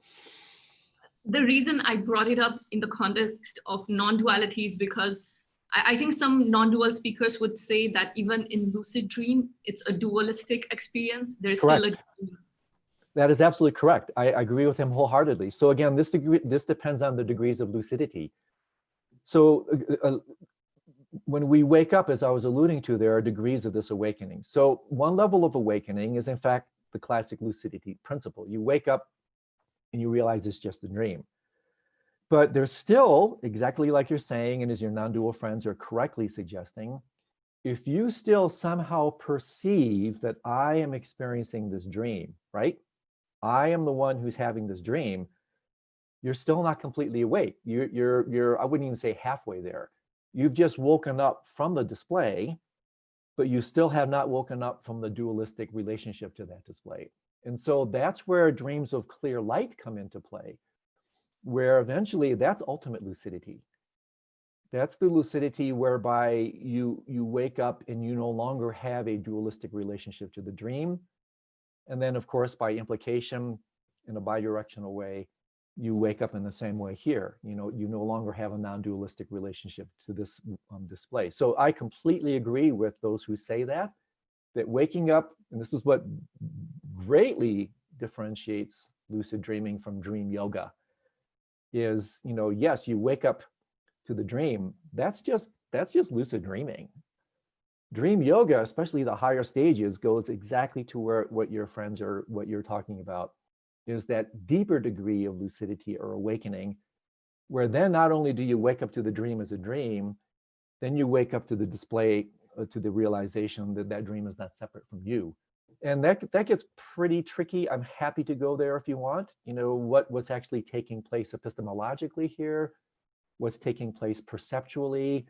The reason I brought it up in the context of non-duality is because I think some non-dual speakers would say that even in lucid dream, it's a dualistic experience. There's Correct. still a dream. That is absolutely correct. I agree with him wholeheartedly. So again, this depends on the degrees of lucidity. So when we wake up, as I was alluding to, there are degrees of this awakening. So one level of awakening is in fact the classic lucidity principle. You wake up and you realize it's just a dream. But there's still, exactly like you're saying, and as your non-dual friends are correctly suggesting, if you still somehow perceive that I am experiencing this dream, right? I am the one who's having this dream, you're still not completely awake. You're I wouldn't even say halfway there. You've just woken up from the display, but you still have not woken up from the dualistic relationship to that display. And so that's where dreams of clear light come into play, where eventually that's ultimate lucidity. That's the lucidity whereby you wake up and you no longer have a dualistic relationship to the dream. And then, of course, by implication, in a bidirectional way, you wake up in the same way here. You no longer have a non-dualistic relationship to this display. So I completely agree with those who say that waking up, and this is what greatly differentiates lucid dreaming from dream yoga, is, yes, you wake up to the dream. That's just lucid dreaming. Dream yoga, especially the higher stages, goes exactly to what your friends are, what you're talking about, is that deeper degree of lucidity or awakening, where then not only do you wake up to the dream as a dream, then you wake up to the display, to the realization that that dream is not separate from you. And that gets pretty tricky. I'm happy to go there if you want. What's actually taking place epistemologically here, what's taking place perceptually,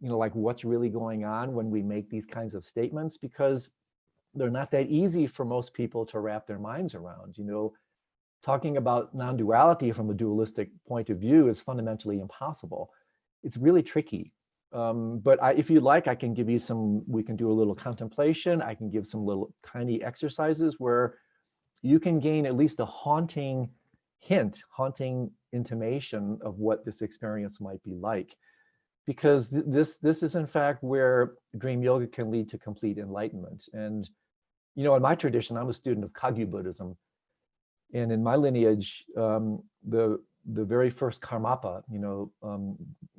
like what's really going on when we make these kinds of statements, because they're not that easy for most people to wrap their minds around. Talking about non-duality from a dualistic point of view is fundamentally impossible. It's really tricky. But if you like, I can give you we can do a little contemplation. I can give some little tiny exercises where you can gain at least a haunting intimation of what this experience might be like. Because this is in fact where dream yoga can lead to complete enlightenment. And You know, in my tradition, I'm a student of Kagyu Buddhism. And in my lineage, the very first Karmapa, you know,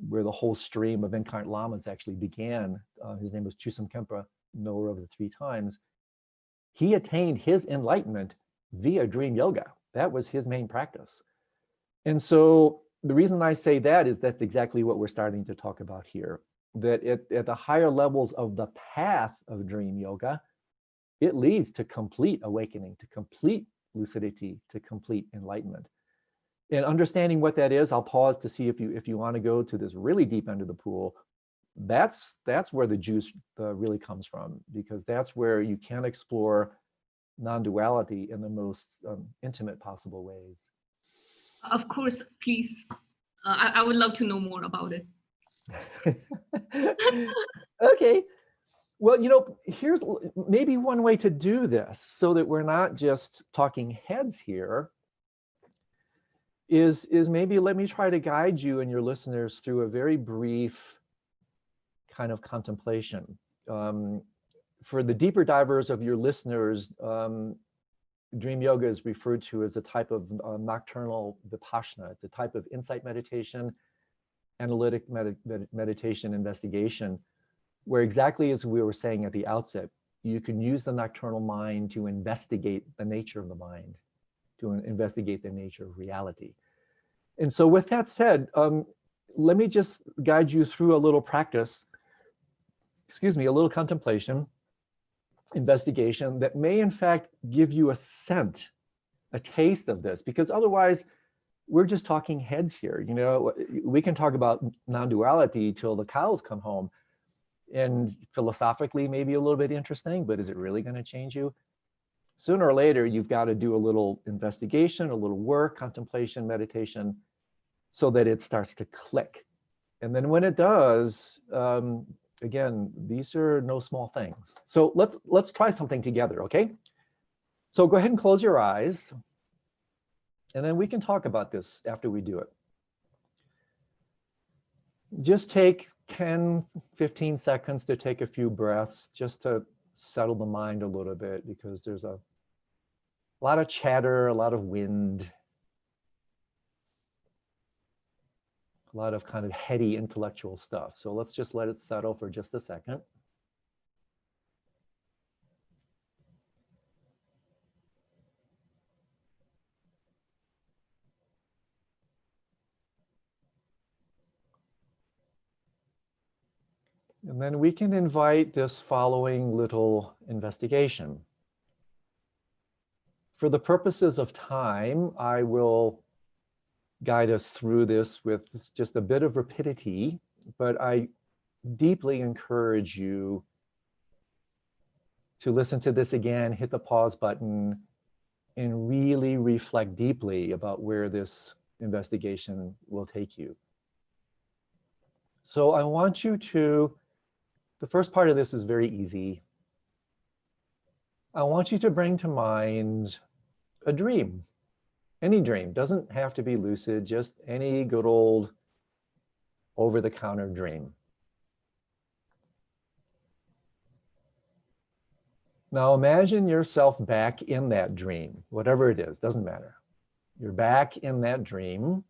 where the whole stream of incarnate lamas actually began, his name was Chusam Kempa, knower of the 3 times. He attained his enlightenment via dream yoga. That was his main practice. And so the reason I say that is that's exactly what we're starting to talk about here, that at the higher levels of the path of dream yoga, it leads to complete awakening, to complete lucidity, to complete enlightenment. And understanding what that is, I'll pause to see if you want to go to this really deep end of the pool. That's where the juice really comes from, because that's where you can explore non-duality in the most intimate possible ways. Of course, please. I would love to know more about it. Okay. Well, you know, here's maybe one way to do this so that we're not just talking heads here, is maybe let me try to guide you and your listeners through a very brief kind of contemplation. For the deeper divers of your listeners, dream yoga is referred to as a type of nocturnal vipassana. It's a type of insight meditation, analytic meditation, investigation, where exactly as we were saying at the outset, you can use the nocturnal mind to investigate the nature of the mind, to investigate the nature of reality. And so with that said, let me just guide you through a little practice, a little contemplation, investigation that may in fact give you a scent, a taste of this, because otherwise we're just talking heads here. You know, we can talk about non-duality till the cows come home, and philosophically maybe a little bit interesting, but is it really going to change you? Sooner or later, you've got to do a little investigation, a little work, contemplation, meditation, so that it starts to click. And then when it does, again, these are no small things. So let's try something together, okay? So go ahead and close your eyes, and then we can talk about this after we do it. Just take 10, 15 seconds to take a few breaths just to settle the mind a little bit, because there's a lot of chatter, a lot of wind, a lot of kind of heady intellectual stuff. So let's just let it settle for just a second. And then we can invite this following little investigation. For the purposes of time, I will guide us through this with just a bit of rapidity, but I deeply encourage you to listen to this again, hit the pause button, and really reflect deeply about where this investigation will take you. So I want you to, the first part of this is very easy. I want you to bring to mind a dream. Any dream, doesn't have to be lucid, just any good old over-the-counter dream. Now imagine yourself back in that dream, whatever it is, doesn't matter. You're back in that dream.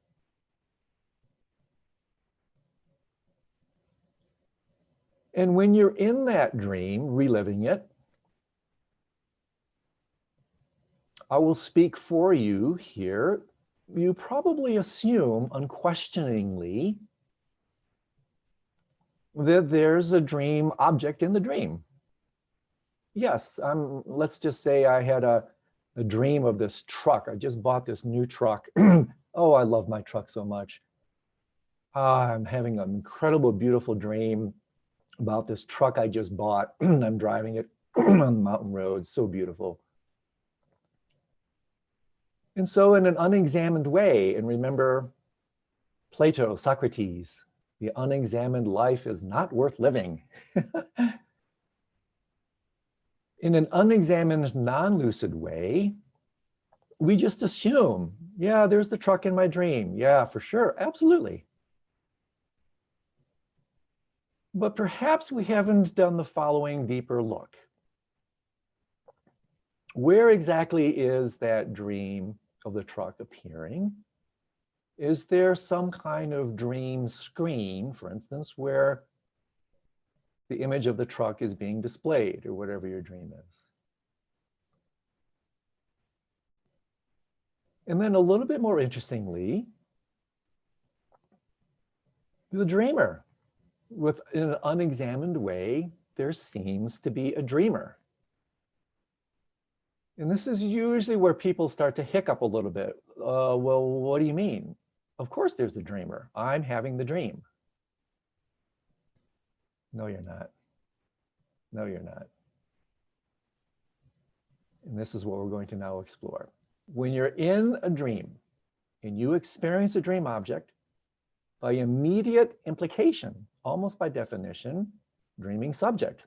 And when you're in that dream, reliving it, I will speak for you here. You probably assume unquestioningly that there's a dream object in the dream. Yes, let's just say I had a dream of this truck. I just bought this new truck. Oh, I love my truck so much. I'm having an incredible, beautiful dream about this truck I just bought. I'm driving it on the mountain roads, so beautiful. And so in an unexamined way, and remember Plato, Socrates, the unexamined life is not worth living. In an unexamined, non-lucid way, we just assume, yeah, there's the truck in my dream. Yeah, for sure, absolutely. But perhaps we haven't done the following deeper look. Where exactly is that dream of the truck appearing? Is there some kind of dream screen, for instance, where the image of the truck is being displayed, or whatever your dream is? And then a little bit more interestingly, the dreamer. In an unexamined way, there seems to be a dreamer. And this is usually where people start to hiccup a little bit. Well, what do you mean? Of course there's a dreamer. I'm having the dream. No, you're not. No, you're not. And this is what we're going to now explore. When you're in a dream and you experience a dream object, by immediate implication, almost by definition, dreaming subject.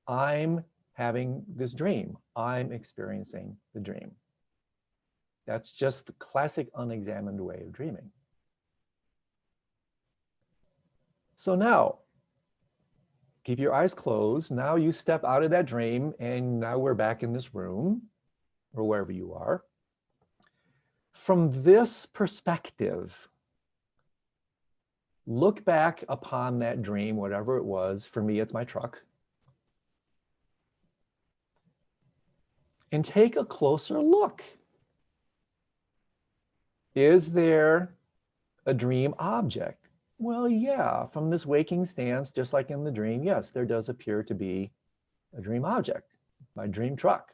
I'm having this dream. I'm experiencing the dream. That's just the classic unexamined way of dreaming. So now, keep your eyes closed. Now you step out of that dream, and now we're back in this room, or wherever you are. From this perspective, look back upon that dream, whatever it was. For me, it's my truck. And take a closer look. Is there a dream object? Well, yeah, from this waking stance, just like in the dream, yes, there does appear to be a dream object, my dream truck.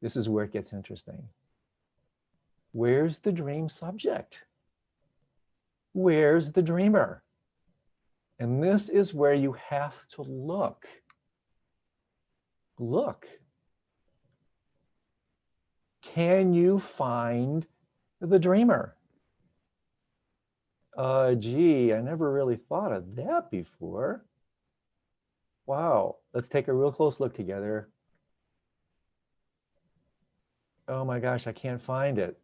This is where it gets interesting. Where's the dream subject? Where's the dreamer? And this is where you have to look. Look. Can you find the dreamer? Gee, I never really thought of that before. Wow, let's take a real close look together. Oh my gosh, I can't find it.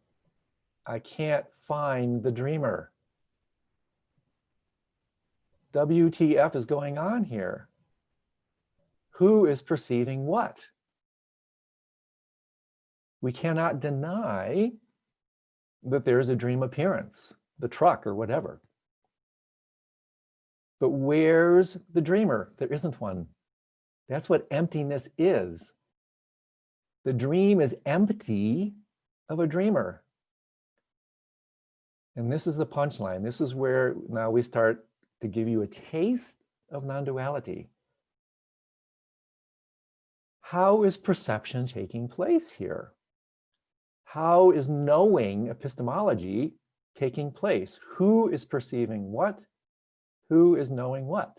I can't find the dreamer. WTF is going on here? Who is perceiving what? We cannot deny that there is a dream appearance, the truck or whatever. But where's the dreamer? There isn't one. That's what emptiness is. The dream is empty of a dreamer. And this is the punchline. This is where now we start to give you a taste of non-duality. How is perception taking place here? How is knowing epistemology taking place? Who is perceiving what? Who is knowing what?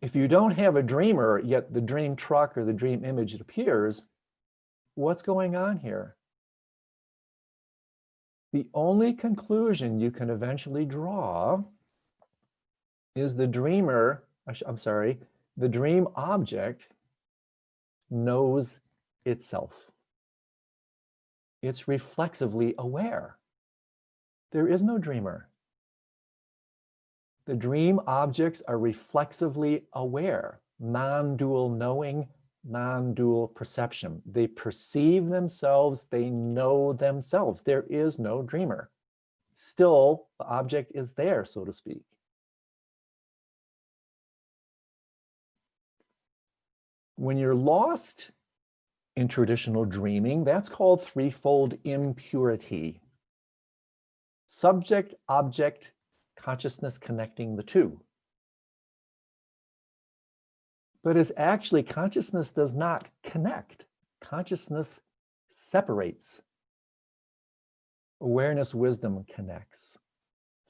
If you don't have a dreamer, yet the dream truck or the dream image appears, what's going on here? The only conclusion you can eventually draw is the dreamer, the dream object knows itself. It's reflexively aware. There is no dreamer. The dream objects are reflexively aware, non-dual knowing, non-dual perception. They perceive themselves, they know themselves. There is no dreamer. Still, the object is there, so to speak. When you're lost in traditional dreaming, that's called threefold impurity. Subject, object, consciousness connecting the two. But it's actually consciousness does not connect. Consciousness separates. Awareness, wisdom connects.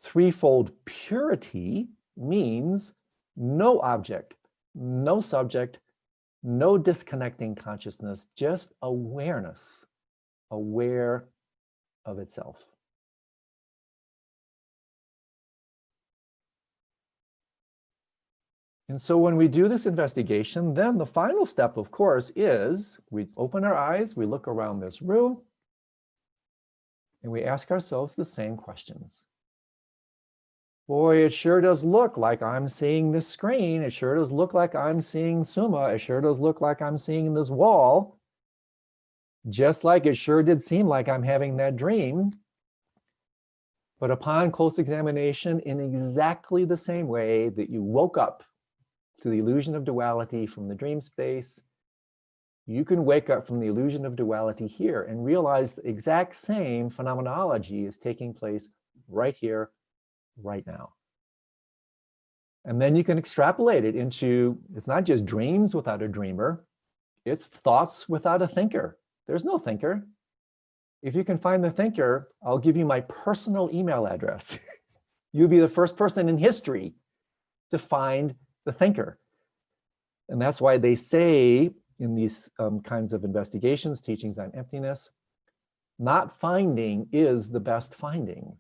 Threefold purity means no object, no subject, no disconnecting consciousness, just awareness, aware of itself. And so when we do this investigation, then the final step, of course, is we open our eyes, we look around this room, and we ask ourselves the same questions. boy, it sure does look like I'm seeing this screen. It sure does look like I'm seeing Suma. It sure does look like I'm seeing this wall. Just like it sure did seem like I'm having that dream. But upon close examination, in exactly the same way that you woke up to the illusion of duality from the dream space, you can wake up from the illusion of duality here and realize the exact same phenomenology is taking place right here, right now. And then you can extrapolate it into, it's not just dreams without a dreamer, it's thoughts without a thinker. There's no thinker. If you can find the thinker, I'll give you my personal email address. You'll be the first person in history to find the thinker. And that's why they say in these kinds of investigations, teachings on emptiness, not finding is the best finding.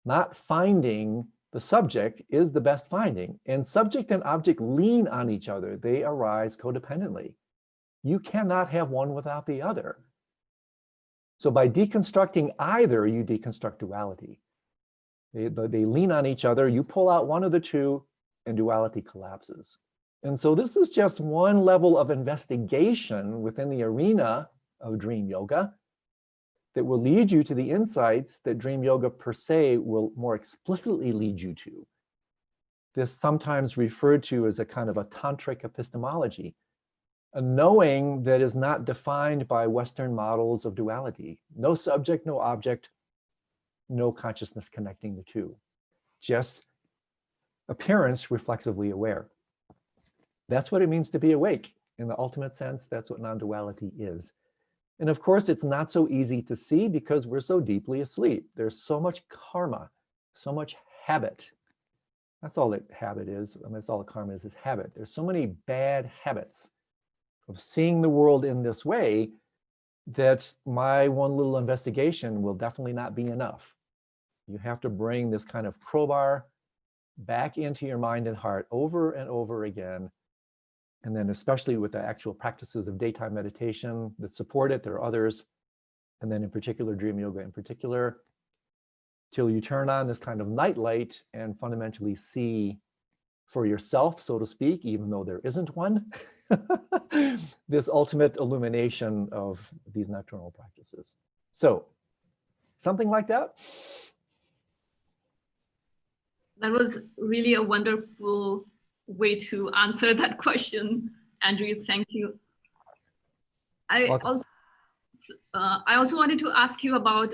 Not finding the subject is the best finding. And subject and object lean on each other. They arise codependently. You cannot have one without the other. So by deconstructing either, you deconstruct duality. They lean on each other. You pull out one of the two, and duality collapses. And so this is just one level of investigation within the arena of dream yoga that will lead you to the insights that dream yoga per se will more explicitly lead you to. This sometimes referred to as a kind of a tantric epistemology, a knowing that is not defined by Western models of duality. No subject, no object, no consciousness connecting the two. Just appearance reflexively aware. That's what it means to be awake. In the ultimate sense, that's what non-duality is. And of course, it's not so easy to see because we're so deeply asleep. There's so much karma, so much habit. That's all that habit is. I mean, that's all that karma is habit. There's so many bad habits of seeing the world in this way that my one little investigation will definitely not be enough. You have to bring this kind of crowbar back into your mind and heart over and over again. And then especially with the actual practices of daytime meditation that support it, there are others. And then in particular, dream yoga in particular, till you turn on this kind of night light and fundamentally see for yourself, so to speak, even though there isn't one, this ultimate illumination of these nocturnal practices. So something like that. That was really a wonderful way to answer that question, Andrew. Thank you. I also wanted to ask you about,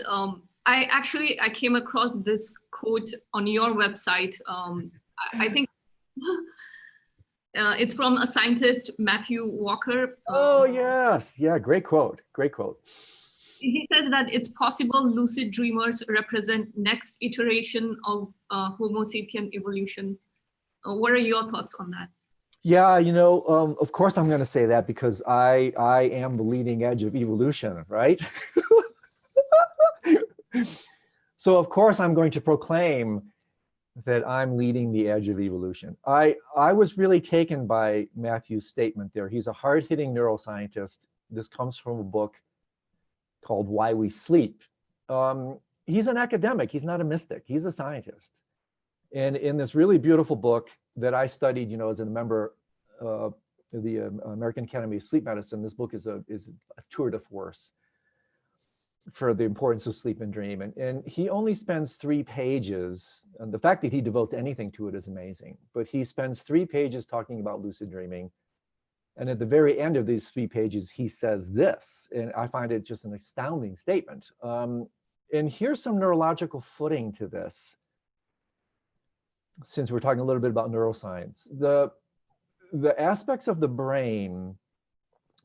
I came across this quote on your website. I think it's from a scientist, Matthew Walker. Oh, yes. Yeah, great quote. Great quote. He says that it's possible lucid dreamers represent next iteration of Homo sapien evolution. What are your thoughts on that? Yeah, you know, of course I'm going to say that because I am the leading edge of evolution, right? So of course I'm going to proclaim that I'm leading the edge of evolution. I was really taken by Matthew's statement there. He's a hard-hitting neuroscientist. This comes from a book called Why We Sleep. He's an academic. He's not a mystic. He's a scientist. And in this really beautiful book that I studied, you know, as a member of the American Academy of Sleep Medicine, this book is a tour de force for the importance of sleep and dream. And he only spends 3 pages, and the fact that he devotes anything to it is amazing, but he spends 3 pages talking about lucid dreaming. And at the very end of these 3 pages, he says this, and I find it just an astounding statement. And here's some neurological footing to this, since we're talking a little bit about neuroscience. The aspects of the brain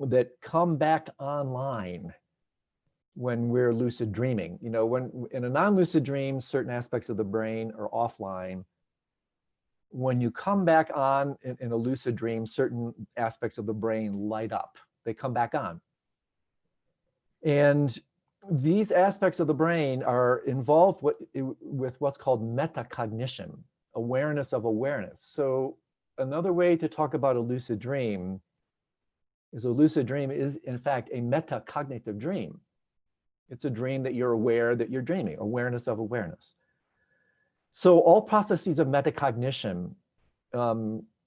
that come back online when we're lucid dreaming, you know, when in a non-lucid dream, certain aspects of the brain are offline. When you come back on in a lucid dream, certain aspects of the brain light up. They come back on. And these aspects of the brain are involved with what's called metacognition, awareness of awareness. So another way to talk about a lucid dream is in fact a metacognitive dream. It's a dream that you're aware that you're dreaming, awareness of awareness. So all processes of metacognition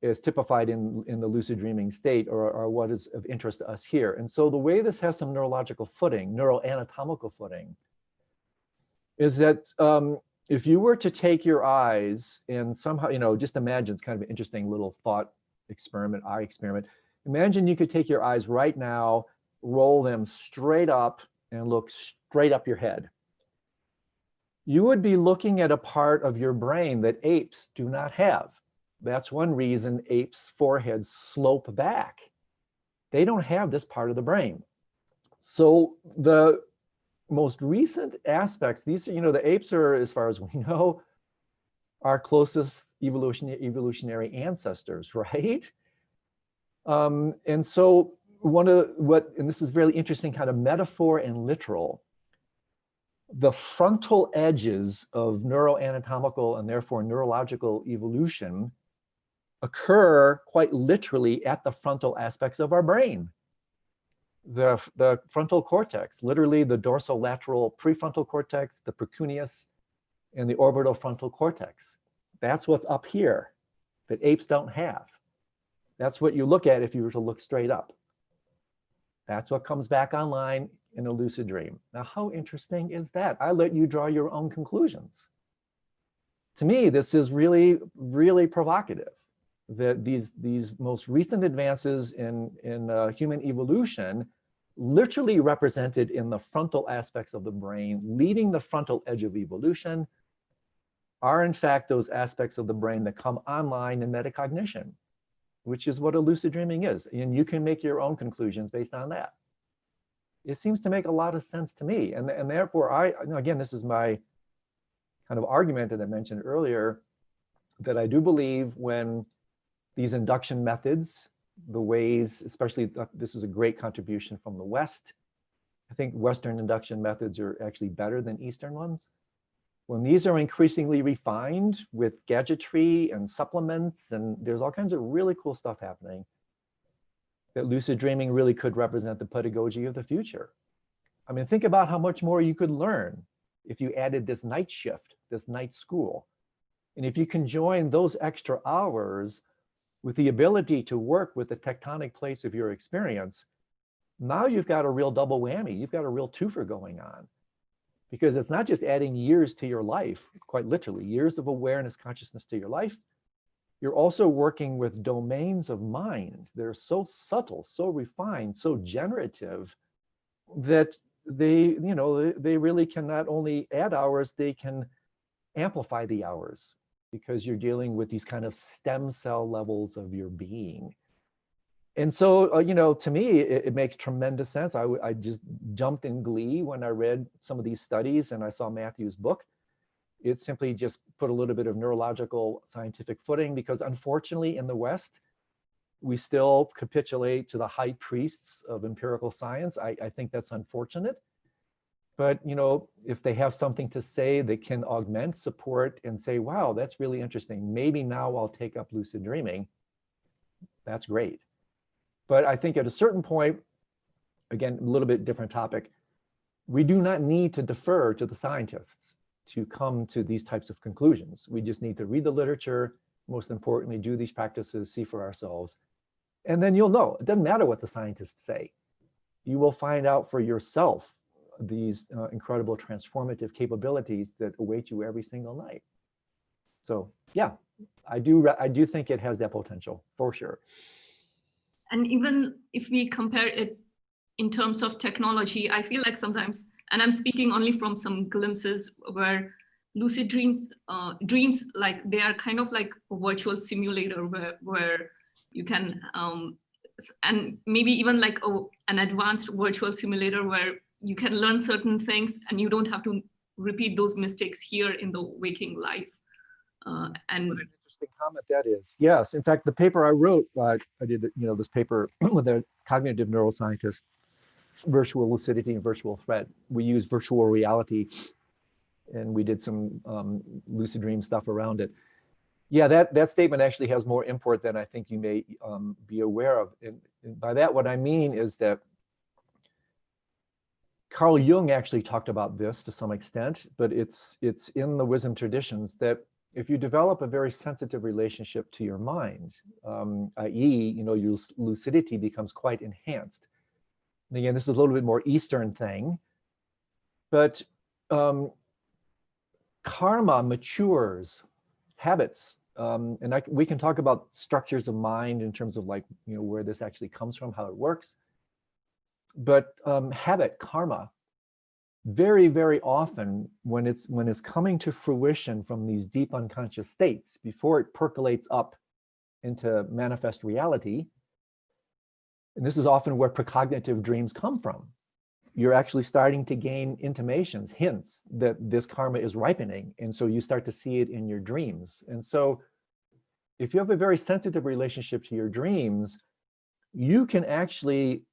is typified in the lucid dreaming state, or what is of interest to us here. And so the way this has some neurological footing, neuroanatomical footing, is that if you were to take your eyes and somehow, just imagine, it's kind of an interesting little thought experiment, eye experiment. Imagine you could take your eyes right now, roll them straight up and look straight up your head. You would be looking at a part of your brain that apes do not have. That's one reason apes' foreheads slope back. They don't have this part of the brain. So the most recent aspects, these, the apes are, as far as we know, our closest evolutionary ancestors, right? And so and this is very interesting kind of metaphor and literal, the frontal edges of neuroanatomical and therefore neurological evolution occur quite literally at the frontal aspects of our brain. The frontal cortex, literally the dorsolateral prefrontal cortex, the precuneus, and the orbital frontal cortex. That's what's up here that apes don't have. That's what you look at if you were to look straight up. That's what comes back online in a lucid dream. Now, how interesting is that? I let you draw your own conclusions. To me, this is really, really provocative, that these most recent advances in human evolution, literally represented in the frontal aspects of the brain, leading the frontal edge of evolution, are in fact those aspects of the brain that come online in metacognition, which is what a lucid dreaming is. And you can make your own conclusions based on that. It seems to make a lot of sense to me. And therefore, again, this is my kind of argument that I mentioned earlier, that I do believe when these induction methods, the ways, especially this is a great contribution from the West. I think Western induction methods are actually better than Eastern ones. When these are increasingly refined with gadgetry and supplements, and there's all kinds of really cool stuff happening, that lucid dreaming really could represent the pedagogy of the future. I mean, think about how much more you could learn if you added this night shift, this night school. And if you can join those extra hours with the ability to work with the tectonic place of your experience, now you've got a real double whammy. You've got a real twofer going on. Because it's not just adding years to your life, quite literally, years of awareness, consciousness to your life. You're also working with domains of mind. They're so subtle, so refined, so generative, that they really can not only add hours, they can amplify the hours, because you're dealing with these kind of stem cell levels of your being. And so, to me, it makes tremendous sense. I just jumped in glee when I read some of these studies and I saw Matthew's book. It simply just put a little bit of neurological scientific footing, because unfortunately in the West, we still capitulate to the high priests of empirical science. I think that's unfortunate. But, if they have something to say that can augment, support, and say, wow, that's really interesting. Maybe now I'll take up lucid dreaming. That's great. But I think at a certain point, again, a little bit different topic, we do not need to defer to the scientists to come to these types of conclusions. We just need to read the literature, most importantly, do these practices, see for ourselves, and then you'll know. It doesn't matter what the scientists say. You will find out for yourself these incredible transformative capabilities that await you every single night. So yeah, I do think it has that potential for sure. And even if we compare it in terms of technology, I feel like sometimes, and I'm speaking only from some glimpses, where lucid dreams, like they are kind of like a virtual simulator where you can, and maybe even like an advanced virtual simulator where you can learn certain things and you don't have to repeat those mistakes here in the waking life. And what an interesting comment that is. Yes, in fact, the paper I wrote, I did this paper with a cognitive neuroscientist, virtual lucidity and virtual threat. We use virtual reality, and we did some lucid dream stuff around it. Yeah, that statement actually has more import than I think you may be aware of. And by that, what I mean is that Carl Jung actually talked about this to some extent, but it's in the wisdom traditions that if you develop a very sensitive relationship to your mind, i.e., your lucidity becomes quite enhanced. And again, this is a little bit more Eastern thing, but karma matures, habits, and we can talk about structures of mind in terms of like, where this actually comes from, how it works. But habit, karma, very, very often when it's coming to fruition from these deep unconscious states, before it percolates up into manifest reality, and this is often where precognitive dreams come from. You're actually starting to gain intimations, hints that this karma is ripening. And so you start to see it in your dreams. And so if you have a very sensitive relationship to your dreams, you can actually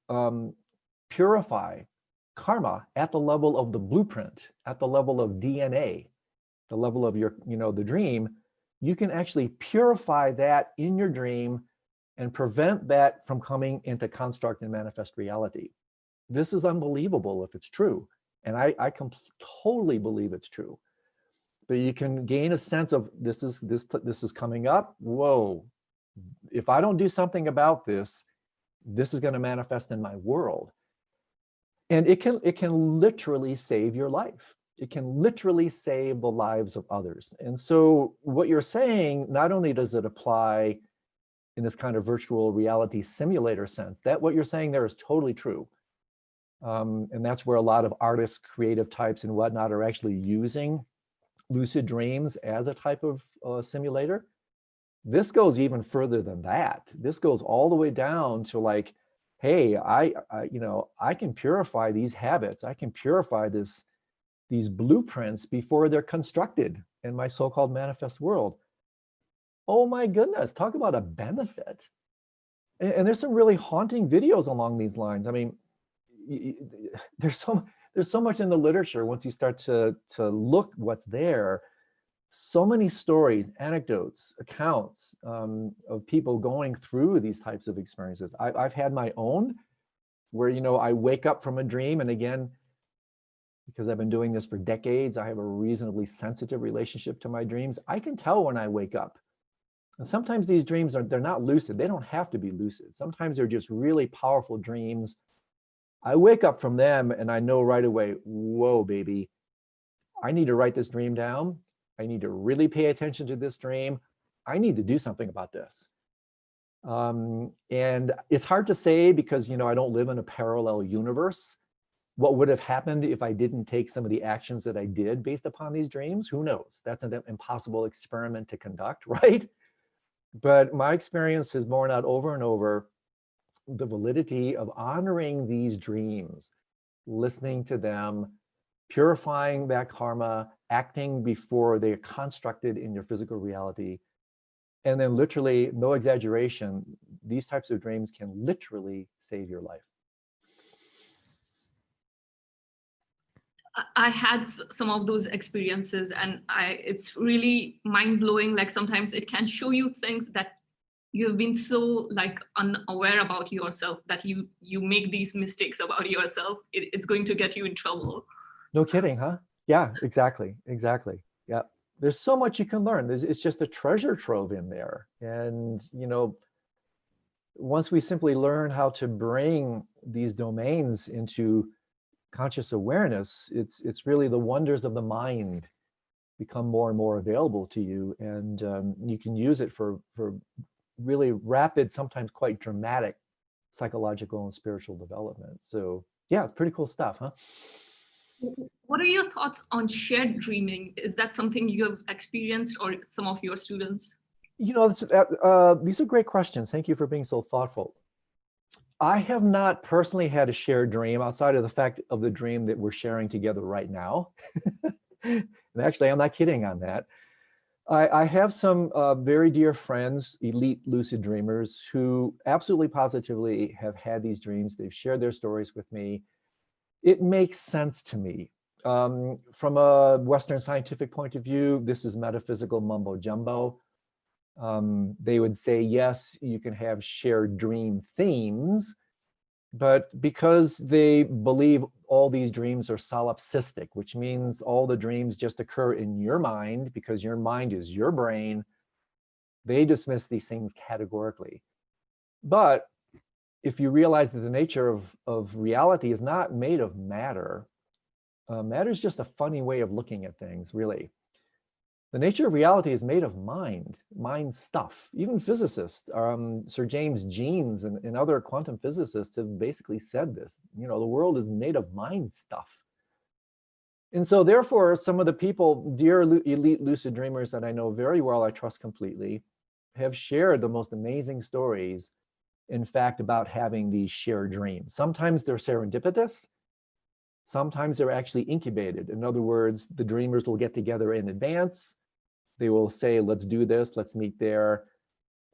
purify karma at the level of the blueprint, at the level of DNA, the level of your, the dream. You can actually purify that in your dream and prevent that from coming into construct and manifest reality. This is unbelievable if it's true. And I totally believe it's true. But you can gain a sense of this is coming up. Whoa, if I don't do something about this, this is going to manifest in my world. And it can literally save your life. It can literally save the lives of others. And so what you're saying, not only does it apply in this kind of virtual reality simulator sense, that what you're saying there is totally true. And that's where a lot of artists, creative types and whatnot are actually using lucid dreams as a type of simulator. This goes even further than that. This goes all the way down to like, hey, I can purify these habits. I can purify these blueprints before they're constructed in my so-called manifest world. Oh my goodness, talk about a benefit. And there's some really haunting videos along these lines. I mean, there's so much in the literature once you start to look what's there. So many stories, anecdotes, accounts of people going through these types of experiences. I've had my own where, I wake up from a dream, and again, because I've been doing this for decades, I have a reasonably sensitive relationship to my dreams. I can tell when I wake up. And sometimes these dreams they're not lucid. They don't have to be lucid. Sometimes they're just really powerful dreams. I wake up from them and I know right away, whoa, baby, I need to write this dream down. I need to really pay attention to this dream. I need to do something about this. And it's hard to say because, I don't live in a parallel universe. What would have happened if I didn't take some of the actions that I did based upon these dreams? Who knows? That's an impossible experiment to conduct, right? But my experience has borne out over and over the validity of honoring these dreams, listening to them, purifying that karma, acting before they're constructed in your physical reality. And then literally, no exaggeration, these types of dreams can literally save your life. I had some of those experiences, and it's really mind-blowing. Like sometimes it can show you things that you've been so like unaware about yourself that you make these mistakes about yourself. It's going to get you in trouble. No kidding, huh? Yeah, exactly. Yeah, there's so much you can learn. It's just a treasure trove in there. And, once we simply learn how to bring these domains into conscious awareness, it's really the wonders of the mind become more and more available to you. And you can use it for really rapid, sometimes quite dramatic psychological and spiritual development. So yeah, it's pretty cool stuff, huh? What are your thoughts on shared dreaming? Is that something you have experienced or some of your students? These are great questions. Thank you for being so thoughtful. I have not personally had a shared dream outside of the fact of the dream that we're sharing together right now. And actually, I'm not kidding on that. I have some very dear friends, elite lucid dreamers, who absolutely positively have had these dreams. They've shared their stories with me. It makes sense to me. From a Western scientific point of view, this is metaphysical mumbo jumbo. They would say, yes, you can have shared dream themes, but because they believe all these dreams are solipsistic, which means all the dreams just occur in your mind because your mind is your brain. They dismiss these things categorically. But if you realize that the nature of reality is not made of matter, matter is just a funny way of looking at things, really. The nature of reality is made of mind stuff. Even physicists, Sir James Jeans and other quantum physicists have basically said this. You know, the world is made of mind stuff. And so therefore, some of the people, dear elite lucid dreamers that I know very well, I trust completely, have shared the most amazing stories, in fact, about having these shared dreams. Sometimes they're serendipitous. Sometimes they're actually incubated. In other words, the dreamers will get together in advance. They will say, let's do this, let's meet there.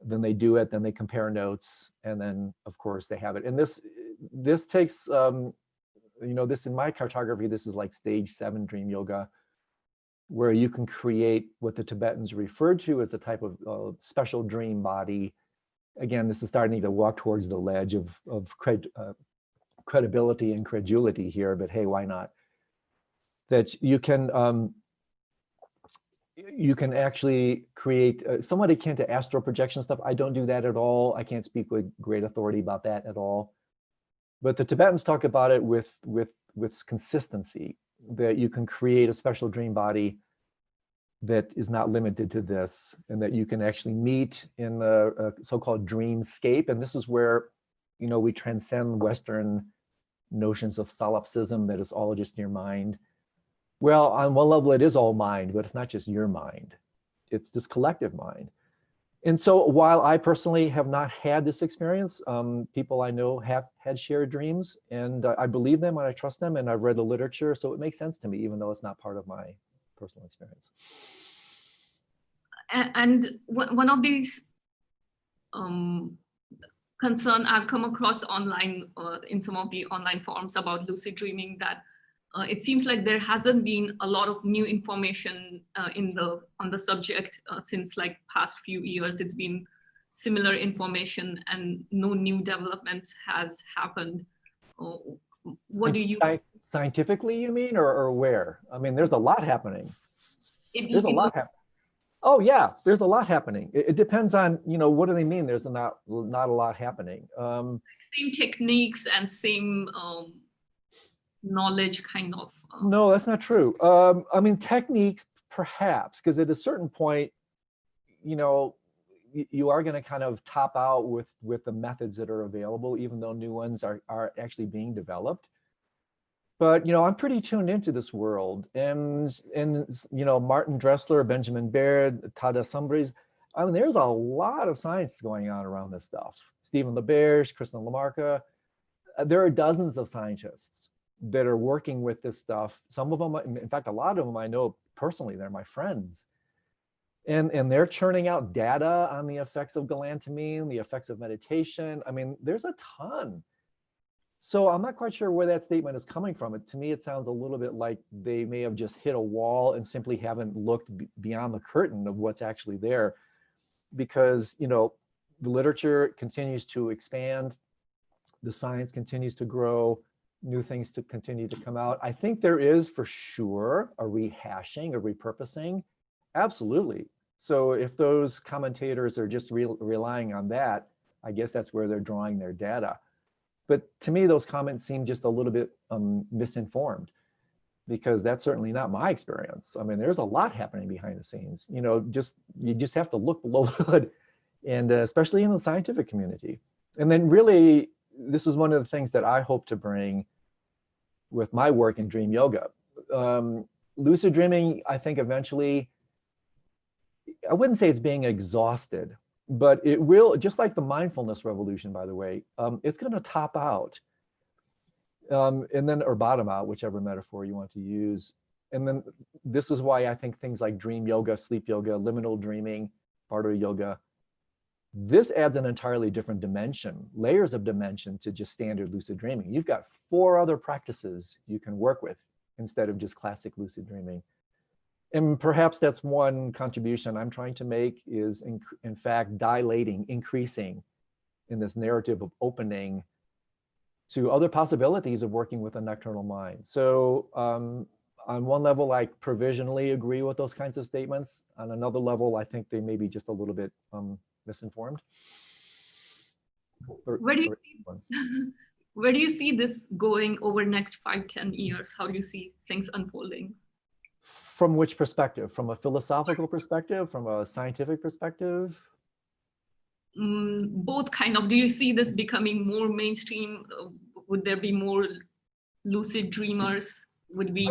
Then they do it, then they compare notes, and then of course they have it. And this takes, you know, this in my cartography, this is like stage 7 dream yoga, where you can create what the Tibetans referred to as a type of special dream body. Again, this is starting to walk towards the ledge of credibility and credulity here, but hey, why not? That you can actually create somewhat akin to astral projection stuff. I don't do that at all. I can't speak with great authority about that at all. But the Tibetans talk about it with consistency, that you can create a special dream body that is not limited to this, and that you can actually meet in the so-called dreamscape. And this is where, you know, we transcend Western notions of solipsism, that it's all just your mind. Well, on one level, it is all mind, but it's not just your mind. It's this collective mind. And so while I personally have not had this experience, people I know have had shared dreams, and I believe them and I trust them, and I've read the literature, so it makes sense to me, even though it's not part of my personal experience. And one of these concern I've come across online in some of the online forums about lucid dreaming, that it seems like there hasn't been a lot of new information on the subject since like past few years. It's been similar information and no new developments has happened. What do you... Scientifically, you mean, or where? I mean, there's a lot happening. There's a lot happening. Oh yeah, there's a lot happening. It depends on, you know, what do they mean there's not a lot happening? Same techniques and same knowledge, kind of. No, that's not true. I mean, techniques, perhaps, because at a certain point, you know, you are going to kind of top out with the methods that are available, even though new ones are actually being developed. But, you know, I'm pretty tuned into this world. And you know, Martin Dressler, Benjamin Baird, Tada Sumbries, I mean, there's a lot of science going on around this stuff. Stephen LaBerge, Kristen Lamarca. There are dozens of scientists that are working with this stuff. Some of them, in fact, a lot of them I know personally, they're my friends. And they're churning out data on the effects of galantamine, the effects of meditation. I mean, there's a ton. So I'm not quite sure where that statement is coming from. To me, it sounds a little bit like they may have just hit a wall and simply haven't looked beyond the curtain of what's actually there. Because, you know, the literature continues to expand, the science continues to grow, new things to continue to come out. I think there is for sure a rehashing, a repurposing. Absolutely. So if those commentators are just relying on that, I guess that's where they're drawing their data. But to me, those comments seem just a little bit misinformed, because that's certainly not my experience. I mean, there's a lot happening behind the scenes. You know, you just have to look below the hood, and especially in the scientific community. And then really, this is one of the things that I hope to bring with my work in dream yoga. Lucid dreaming, I think eventually, I wouldn't say it's being exhausted, but it will, just like the mindfulness revolution, by the way, it's going to top out, and then, or bottom out, whichever metaphor you want to use. And then this is why I think things like dream yoga, sleep yoga, liminal dreaming, Bardos yoga, this adds an entirely different dimension, layers of dimension to just standard lucid dreaming. You've got 4 other practices you can work with instead of just classic lucid dreaming. And perhaps that's one contribution I'm trying to make, is in fact dilating, increasing in this narrative of opening to other possibilities of working with a nocturnal mind. So on one level, I provisionally agree with those kinds of statements. On another level, I think they may be just a little bit misinformed. Where do you see this going over the next 5-10 years? How do you see things unfolding? From which perspective? From a philosophical perspective? From a scientific perspective? Both kind of. Do you see this becoming more mainstream? Would there be more lucid dreamers? Would we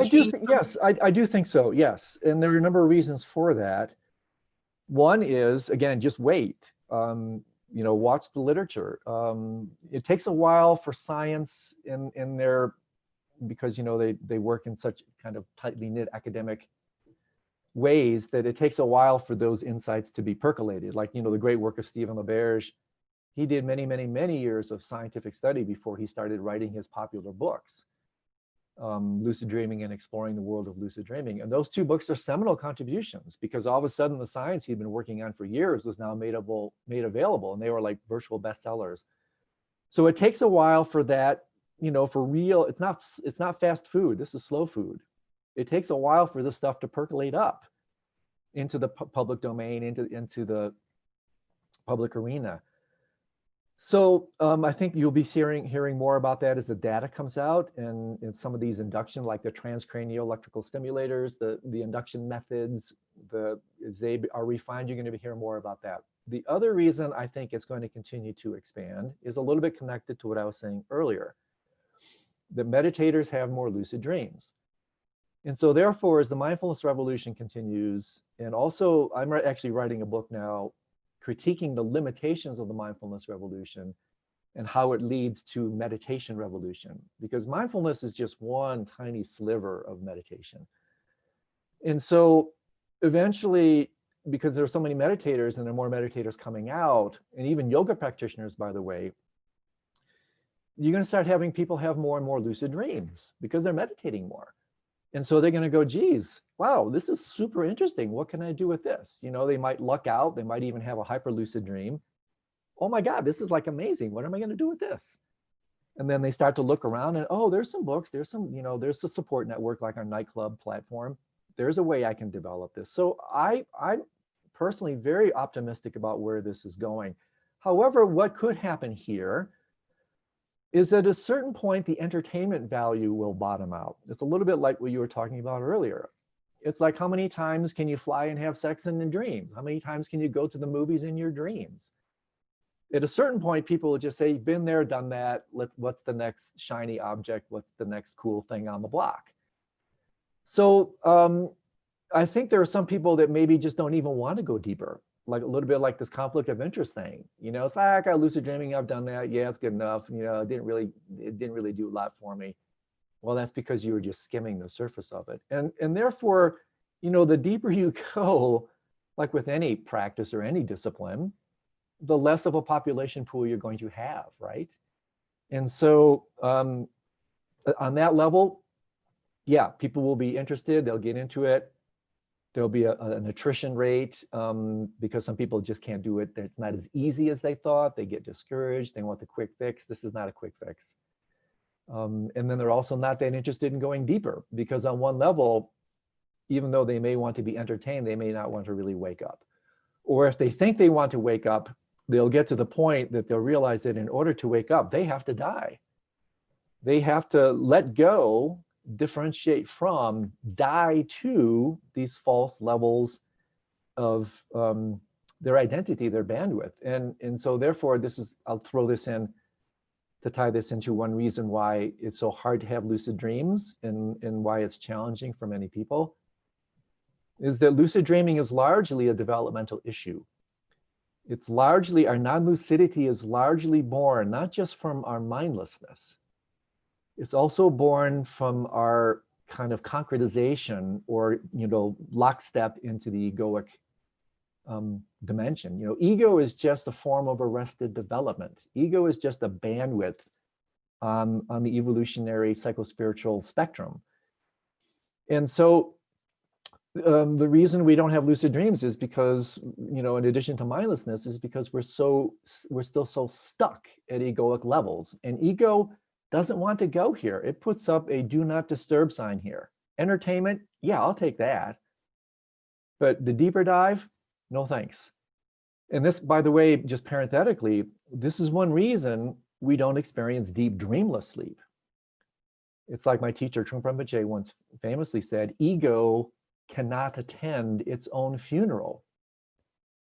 yes, I do think so, yes. And there are a number of reasons for that. One is, again, just wait. Watch the literature. It takes a while for science in their, because they work in such kind of tightly knit academic ways that it takes a while for those insights to be percolated. Like, the great work of Stephen LaBerge, he did many, many, many years of scientific study before he started writing his popular books, Lucid Dreaming and Exploring the World of Lucid Dreaming. And those two books are seminal contributions, because all of a sudden the science he'd been working on for years was now made available, and they were like virtual bestsellers. So it takes a while for that, for real. It's not fast food. This is slow food. It takes a while for this stuff to percolate up into the public domain, into the public arena. So I think you'll be hearing more about that as the data comes out, and in some of these induction, like the transcranial electrical stimulators, the induction methods, as they are refined, you're going to be hearing more about that. The other reason I think it's going to continue to expand is a little bit connected to what I was saying earlier. The meditators have more lucid dreams. And so therefore, as the mindfulness revolution continues, and also I'm actually writing a book now critiquing the limitations of the mindfulness revolution and how it leads to meditation revolution, because mindfulness is just one tiny sliver of meditation. And so eventually, because there are so many meditators and there are more meditators coming out, and even yoga practitioners, by the way, you're going to start having people have more and more lucid dreams because they're meditating more. And so they're going to go, geez, wow, this is super interesting. What can I do with this? They might luck out. They might even have a hyperlucid dream. Oh my God, this is like amazing. What am I going to do with this? And then they start to look around and, oh, there's some books. There's some, there's a support network like our nightclub platform. There's a way I can develop this. So I'm personally very optimistic about where this is going. However, what could happen here is that at a certain point, the entertainment value will bottom out. It's a little bit like what you were talking about earlier. It's like, how many times can you fly and have sex in a dream? How many times can you go to the movies in your dreams? At a certain point, people will just say, been there, done that. What's the next shiny object? What's the next cool thing on the block? So I think there are some people that maybe just don't even want to go deeper. Like a little bit like this conflict of interest thing. It's like, I got lucid dreaming, I've done that. Yeah, it's good enough. It didn't really do a lot for me. Well, that's because you were just skimming the surface of it. And therefore, the deeper you go, like with any practice or any discipline, the less of a population pool you're going to have, right? And so on that level, yeah, people will be interested, they'll get into it. There'll be an attrition rate because some people just can't do it. It's not as easy as they thought. They get discouraged. They want the quick fix. This is not a quick fix. And then they're also not that interested in going deeper, because on one level, even though they may want to be entertained, they may not want to really wake up. Or if they think they want to wake up, they'll get to the point that they'll realize that in order to wake up, they have to die. They have to let go, differentiate from, die to these false levels of their identity, their bandwidth. And so therefore, I'll throw this in to tie this into one reason why it's so hard to have lucid dreams and why it's challenging for many people, is that lucid dreaming is largely a developmental issue. It's largely, our non-lucidity is largely born not just from our mindlessness, it's also born from our kind of concretization or, lockstep into the egoic dimension. Ego is just a form of arrested development. Ego is just a bandwidth on the evolutionary psychospiritual spectrum. And so the reason we don't have lucid dreams is because, in addition to mindlessness, is because we're still so stuck at egoic levels. And ego doesn't want to go here. It puts up a do not disturb sign here. Entertainment, yeah, I'll take that. But the deeper dive, no thanks. And this, by the way, just parenthetically, this is one reason we don't experience deep dreamless sleep. It's like my teacher, Trungpa Rinpoche, once famously said, ego cannot attend its own funeral.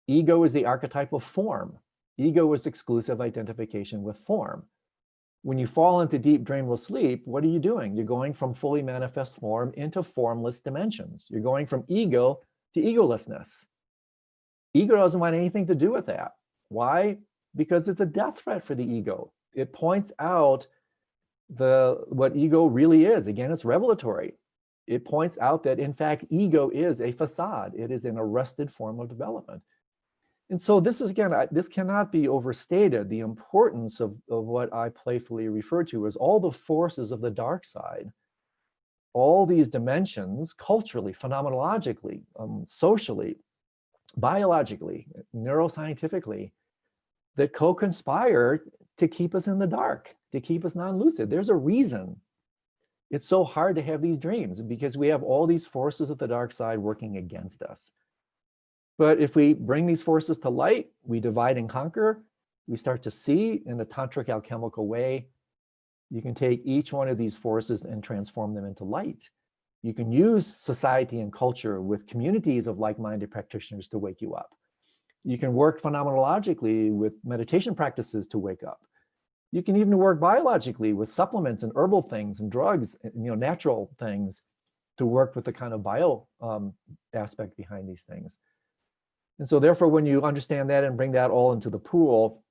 Ego is the archetype of form. Ego is exclusive identification with form. When you fall into deep dreamless sleep, what are you doing? You're going from fully manifest form into formless dimensions. You're going from ego to egolessness. Ego doesn't want anything to do with that. Why? Because it's a death threat for the ego. It points out what ego really is. Again, it's revelatory. It points out that, in fact, ego is a facade. It is an arrested form of development. And so this is, again, this cannot be overstated, the importance of what I playfully refer to as all the forces of the dark side, all these dimensions, culturally, phenomenologically, socially, biologically, neuroscientifically, that co-conspire to keep us in the dark, to keep us non-lucid. There's a reason it's so hard to have these dreams, because we have all these forces of the dark side working against us. But if we bring these forces to light, we divide and conquer, we start to see in a tantric alchemical way, you can take each one of these forces and transform them into light. You can use society and culture with communities of like-minded practitioners to wake you up. You can work phenomenologically with meditation practices to wake up. You can even work biologically with supplements and herbal things and drugs, natural things, to work with the kind of bio aspect behind these things. And so therefore, when you understand that and bring that all into the pool,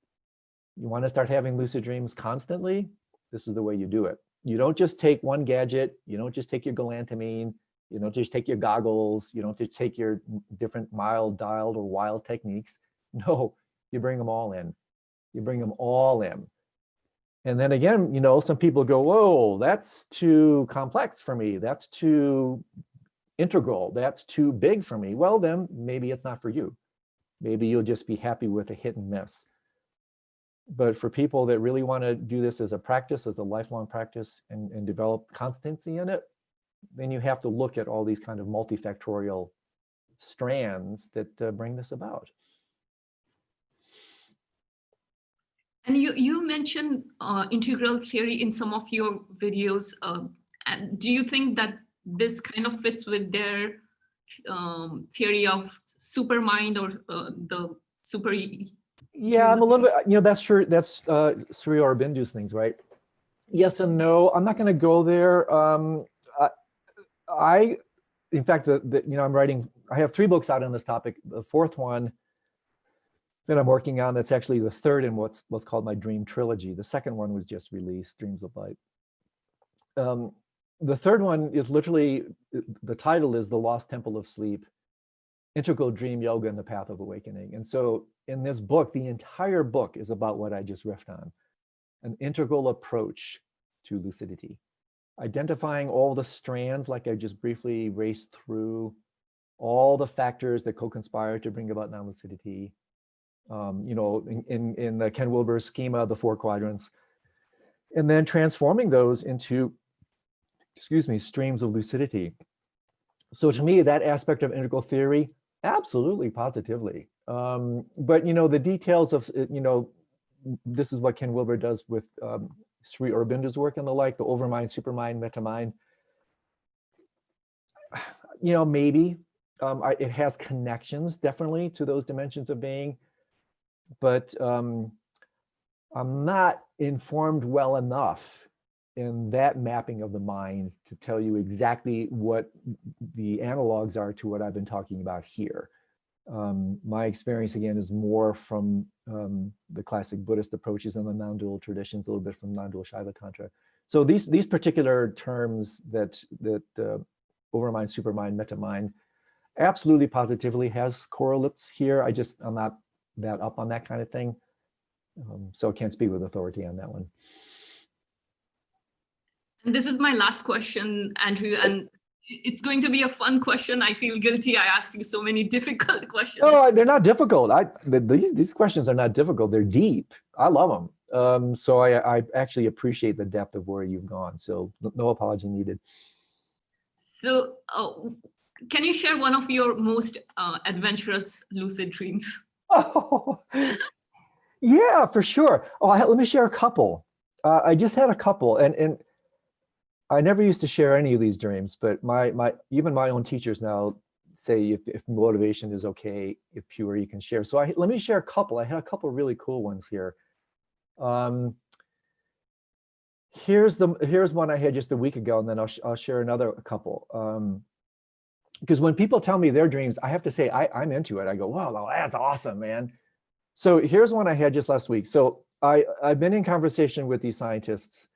you want to start having lucid dreams constantly, this is the way you do it. You don't just take one gadget, you don't just take your galantamine, you don't just take your goggles, you don't just take your different mild, dialed, or wild techniques. No, you bring them all in. You bring them all in. And then again, some people go, whoa, that's too complex for me. That's too integral. That's too big for me. Well, then maybe it's not for you. Maybe you'll just be happy with a hit and miss. But for people that really want to do this as a practice, as a lifelong practice, and develop constancy in it, then you have to look at all these kind of multifactorial strands that bring this about. And you mentioned integral theory in some of your videos. And do you think that this kind of fits with their theory of supermind or the super? Yeah, I'm a little bit, that's true. That's Sri Aurobindo's things, right? Yes and no. I'm not going to go there. In fact, I'm writing, I have 3 books out on this topic. The 4th one that I'm working on, that's actually the 3rd in what's called my dream trilogy. The 2nd one was just released, Dreams of Light. The 3rd one is literally, the title is The Lost Temple of Sleep, Integral Dream Yoga and the Path of Awakening. And so in this book, the entire book is about what I just riffed on, an integral approach to lucidity, identifying all the strands, like I just briefly raced through, all the factors that co-conspire to bring about non-lucidity, in Ken Wilber's schema, the 4 quadrants, and then transforming those into, streams of lucidity. So to me, that aspect of integral theory, absolutely, positively. But, the details of, this is what Ken Wilber does with Sri Aurobindo's work and the like, the overmind, supermind, metamind. Maybe it has connections, definitely, to those dimensions of being. But I'm not informed well enough in that mapping of the mind to tell you exactly what the analogs are to what I've been talking about here. My experience, again, is more from the classic Buddhist approaches and the non-dual traditions, a little bit from non-dual Shaiva Tantra. So these particular terms that overmind, supermind, metamind, absolutely positively has correlates here. I'm not that up on that kind of thing. So I can't speak with authority on that one. And this is my last question, Andrew, and it's going to be a fun question. I feel guilty. I asked you so many difficult questions. No, they're not difficult. These questions are not difficult. They're deep. I love them. So I actually appreciate the depth of where you've gone. So no apology needed. So can you share one of your most adventurous lucid dreams? Oh, yeah, for sure. Oh, let me share a couple. I just had a couple, and I never used to share any of these dreams, but even my own teachers now say if motivation is okay, if pure, you can share. So let me share a couple. I had a couple really cool ones here. Here's one I had just a week ago, and then I'll share another couple. Because when people tell me their dreams, I have to say I'm into it. I go, wow, that's awesome, man. So here's one I had just last week. So I've been in conversation with these scientists,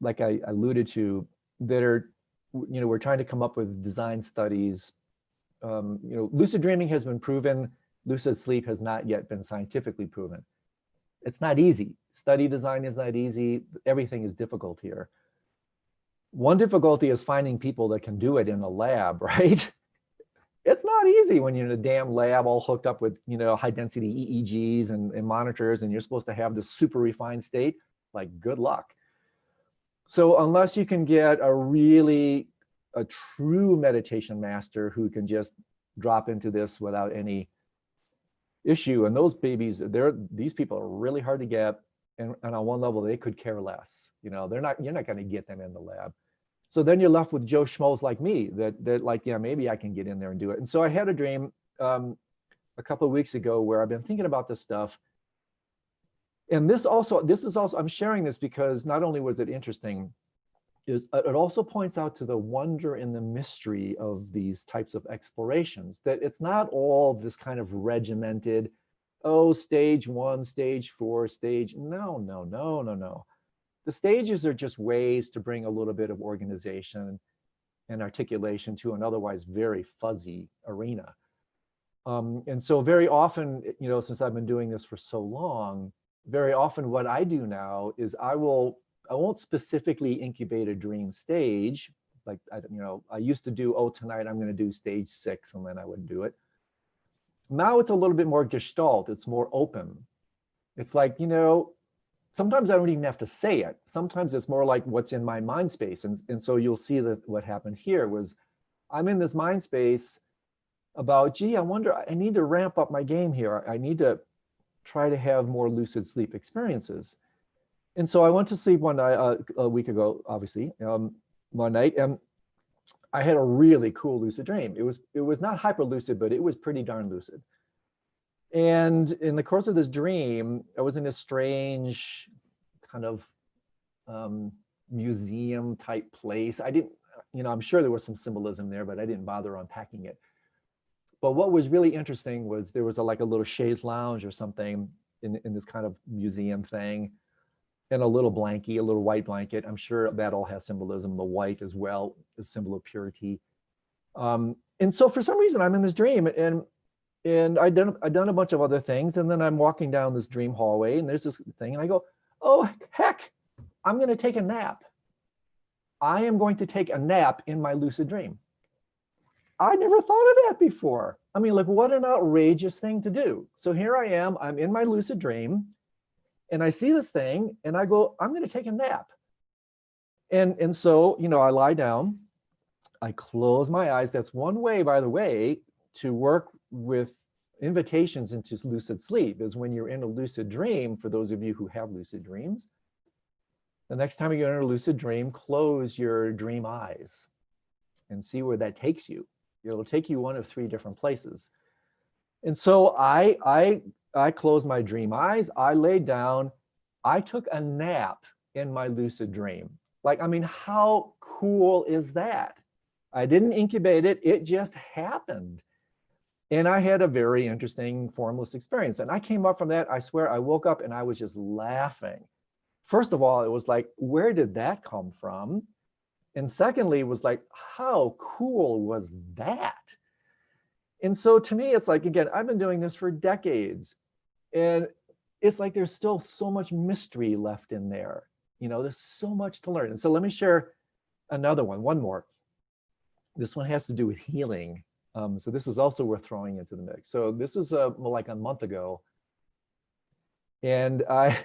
like I alluded to, that are, we're trying to come up with design studies. Lucid dreaming has been proven. Lucid sleep has not yet been scientifically proven. It's not easy. Study design is not easy. Everything is difficult here. One difficulty is finding people that can do it in a lab, right? It's not easy when you're in a damn lab all hooked up with, high density EEGs and monitors, and you're supposed to have this super refined state. Like, good luck. So unless you can get a true meditation master who can just drop into this without any issue, and those babies, these people are really hard to get, and on one level they could care less. You're not going to get them in the lab. So then you're left with Joe Schmoes like me that like, yeah, maybe I can get in there and do it. And so I had a dream a couple of weeks ago where I've been thinking about this stuff. And this is also, I'm sharing this because not only was it interesting, it also points out to the wonder and the mystery of these types of explorations, that it's not all this kind of regimented, stage 1, stage 4, no. The stages are just ways to bring a little bit of organization and articulation to an otherwise very fuzzy arena. And so very often, since I've been doing this for so long, very often what I do now is I won't specifically incubate a dream stage. Like, I used to do, tonight I'm going to do stage 6, and then I would do it. Now it's a little bit more gestalt. It's more open. It's like, sometimes I don't even have to say it. Sometimes it's more like what's in my mind space. And so you'll see that what happened here was I'm in this mind space about, gee, I wonder, I need to ramp up my game here. I need to try to have more lucid sleep experiences. And so I went to sleep one night, a week ago, obviously, one night, and I had a really cool lucid dream. It was not hyper lucid, but it was pretty darn lucid. And in the course of this dream, I was in a strange kind of museum type place. I didn't, I'm sure there was some symbolism there, but I didn't bother unpacking it. But what was really interesting was there was like a little chaise lounge or something in this kind of museum thing, and a little blankie, a little white blanket. I'm sure that all has symbolism. The white as well is a symbol of purity. And so for some reason, I'm in this dream, and I'd done a bunch of other things, and then I'm walking down this dream hallway, and there's this thing, and I go, oh, heck, I'm going to take a nap. I am going to take a nap in my lucid dream. I never thought of that before. I mean, like, what an outrageous thing to do. So here I am, I'm in my lucid dream, and I see this thing, and I go, I'm going to take a nap. And so, I lie down, I close my eyes. That's one way, by the way, to work with invitations into lucid sleep, is when you're in a lucid dream. For those of you who have lucid dreams, the next time you're in a lucid dream, close your dream eyes and see where that takes you. It'll take you one of 3 different places. And so I closed my dream eyes, I laid down, I took a nap in my lucid dream. Like, I mean, how cool is that? I didn't incubate it, it just happened. And I had a very interesting formless experience. And I came up from that, I swear, I woke up and I was just laughing. First of all, it was like, where did that come from? And secondly, it was like, how cool was that? And so to me, it's like, again, I've been doing this for decades. And it's like there's still so much mystery left in there. There's so much to learn. And so let me share another one more. This one has to do with healing. So this is also worth throwing into the mix. So this is like a month ago. And I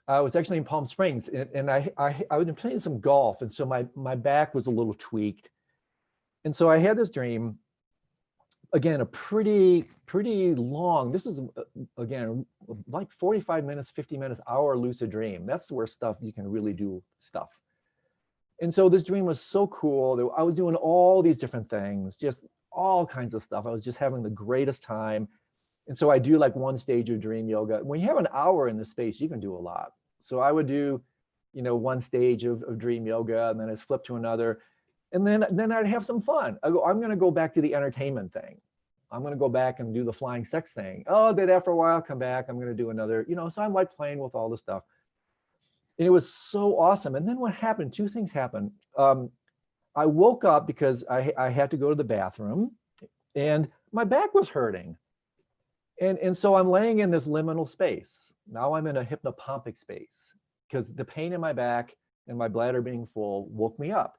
was actually in Palm Springs, and I was playing some golf, and so my back was a little tweaked. And so I had this dream, again, a pretty long, this is, again, like 45 minutes, 50 minutes, hour lucid dream. That's where stuff, you can really do stuff. And so this dream was so cool. I was doing all these different things, just all kinds of stuff. I was just having the greatest time. And so I do like one stage of dream yoga. When you have an hour in the space, you can do a lot. So I would do, one stage of dream yoga, and then I'd flip to another. And then I'd have some fun. I'm going to go back to the entertainment thing. I'm going to go back and do the flying sex thing. Oh, did that for a while, come back. I'm going to do another, so I'm like playing with all this stuff. And it was so awesome. And then what happened, two things happened. I woke up because I had to go to the bathroom, and my back was hurting. And so I'm laying in this liminal space. Now I'm in a hypnopompic space because the pain in my back and my bladder being full woke me up.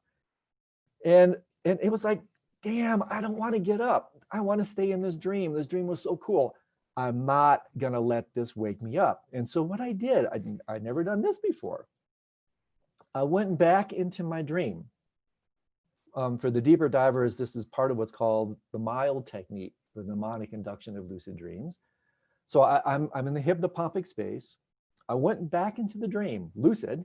And it was like, damn, I don't want to get up. I want to stay in this dream. This dream was so cool. I'm not going to let this wake me up. And so what I did, I'd never done this before. I went back into my dream. For the deeper divers, this is part of what's called the mild technique, the mnemonic induction of lucid dreams. So I'm in the hypnopompic space. I went back into the dream, lucid,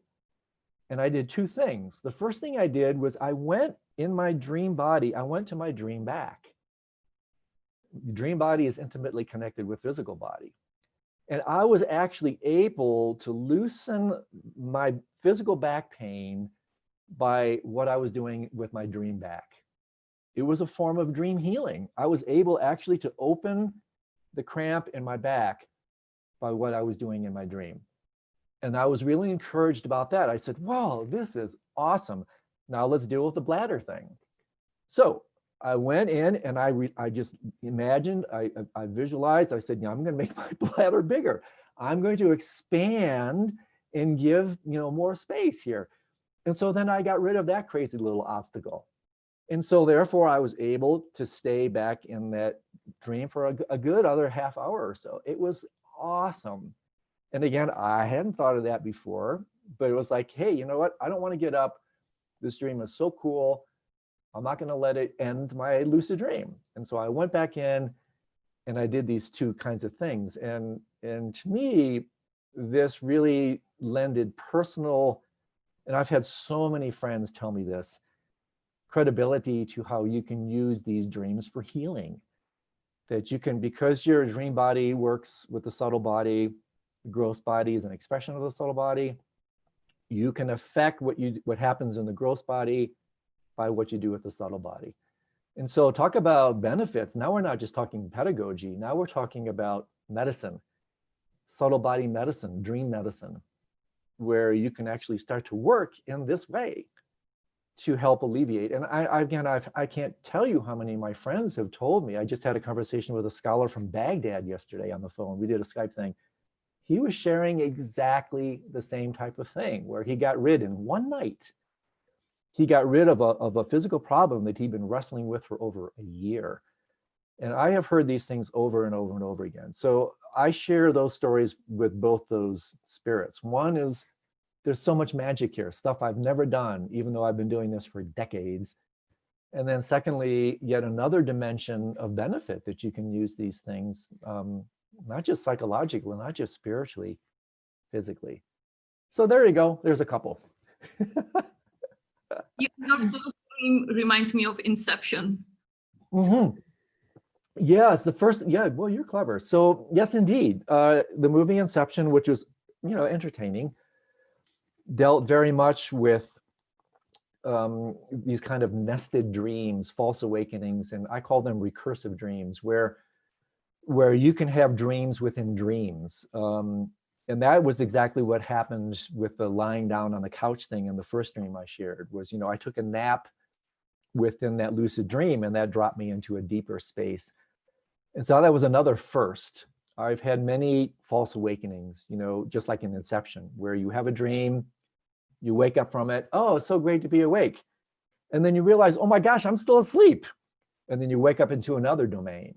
and I did two things. The first thing I did was I went in my dream body, I went to my dream back. The dream body is intimately connected with physical body. And I was actually able to loosen my physical back pain by what I was doing with my dream back. It was a form of dream healing. I was able actually to open the cramp in my back by what I was doing in my dream. And I was really encouraged about that. I said, wow, this is awesome. Now let's deal with the bladder thing. So I went in and I just imagined, I visualized, I said, I'm going to make my bladder bigger. I'm going to expand and give, more space here. And so then I got rid of that crazy little obstacle. And so therefore I was able to stay back in that dream for a good other half hour or so. It was awesome. And again, I hadn't thought of that before, but it was like, hey, you know what? I don't want to get up. This dream is so cool. I'm not going to let it end my lucid dream. And so I went back in and I did these two kinds of things. And to me, this really lended personal, and I've had so many friends tell me this, credibility to how you can use these dreams for healing. That you can, because your dream body works with the subtle body, the gross body is an expression of the subtle body, you can affect what happens in the gross body by what you do with the subtle body. And so talk about benefits. Now we're not just talking pedagogy. Now we're talking about medicine, subtle body medicine, dream medicine, where you can actually start to work in this way to help alleviate. And I can't tell you how many of my friends have told me. I just had a conversation with a scholar from Baghdad yesterday on the phone. We did a Skype thing. He was sharing exactly the same type of thing where he got rid in one night. He got rid of a physical problem that he'd been wrestling with for over a year. And I have heard these things over and over and over again. So I share those stories with both those spirits. One is there's so much magic here, stuff I've never done, even though I've been doing this for decades. And then secondly, yet another dimension of benefit that you can use these things, not just psychologically, not just spiritually, physically. So there you go. There's a couple. Your first dream reminds me of Inception. Mm-hmm. Yes, the first, yeah, well, you're clever. So yes, indeed. The movie Inception, which was, entertaining, dealt very much with these kind of nested dreams, false awakenings, and I call them recursive dreams, where you can have dreams within dreams. And that was exactly what happened with the lying down on the couch thing in the first dream I shared, was, I took a nap within that lucid dream, and that dropped me into a deeper space. And so that was another first. I've had many false awakenings, just like in Inception, where you have a dream, you wake up from it, oh, it's so great to be awake. And then you realize, oh my gosh, I'm still asleep. And then you wake up into another domain.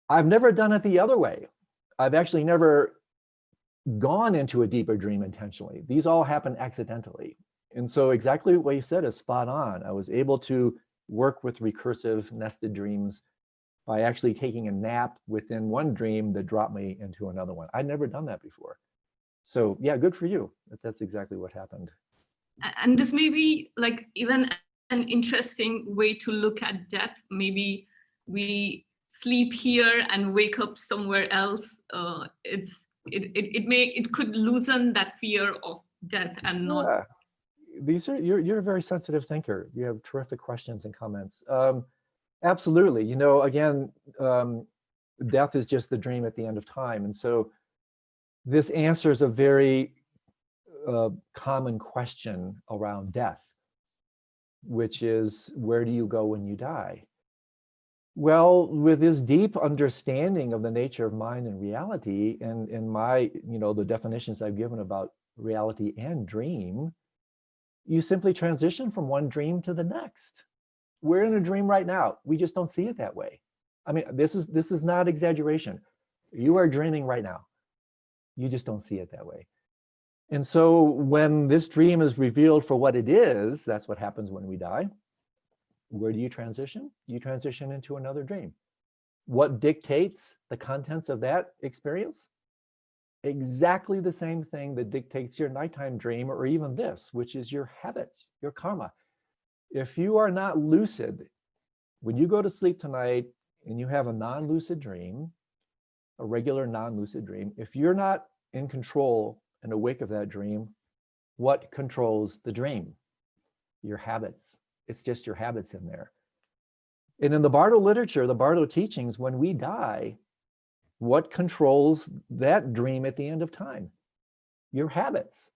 I've never done it the other way. I've actually never gone into a deeper dream intentionally. These all happen accidentally. And so exactly what you said is spot on. I was able to work with recursive nested dreams by actually taking a nap within one dream that dropped me into another one. I'd never done that before. So yeah, good for you. That's exactly what happened. And this may be like even an interesting way to look at death. Maybe we sleep here and wake up somewhere else. It could loosen that fear of death and not. Yeah. You're a very sensitive thinker. You have terrific questions and comments. Absolutely. You know, again, death is just the dream at the end of time. And so this answers a very common question around death, which is, where do you go when you die? Well, with this deep understanding of the nature of mind and reality, and in my, the definitions I've given about reality and dream, you simply transition from one dream to the next. We're in a dream right now. We just don't see it that way. I mean, this is not exaggeration. You are dreaming right now. You just don't see it that way. And so when this dream is revealed for what it is, that's what happens when we die. Where do you transition? You transition into another dream. What dictates the contents of that experience? Exactly the same thing that dictates your nighttime dream, or even this, which is your habits, your karma. If you are not lucid, when you go to sleep tonight and you have a non-lucid dream, a regular non-lucid dream, if you're not in control and awake of that dream, what controls the dream? Your habits. It's just your habits in there. And in the Bardo literature, the Bardo teachings, when we die, what controls that dream at the end of time? Your habits.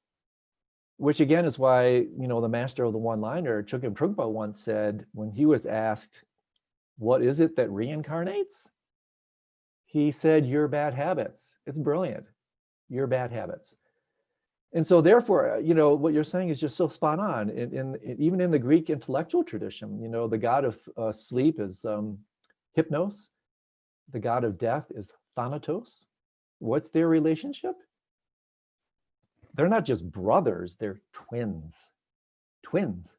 Which again is why, the master of the one-liner, Chögyam Trungpa, once said, when he was asked, what is it that reincarnates? He said, your bad habits. It's brilliant. Your bad habits. And so therefore, what you're saying is just so spot on. Even in the Greek intellectual tradition, the god of sleep is hypnos. The god of death is thanatos. What's their relationship? They're not just brothers, they're twins. Twins.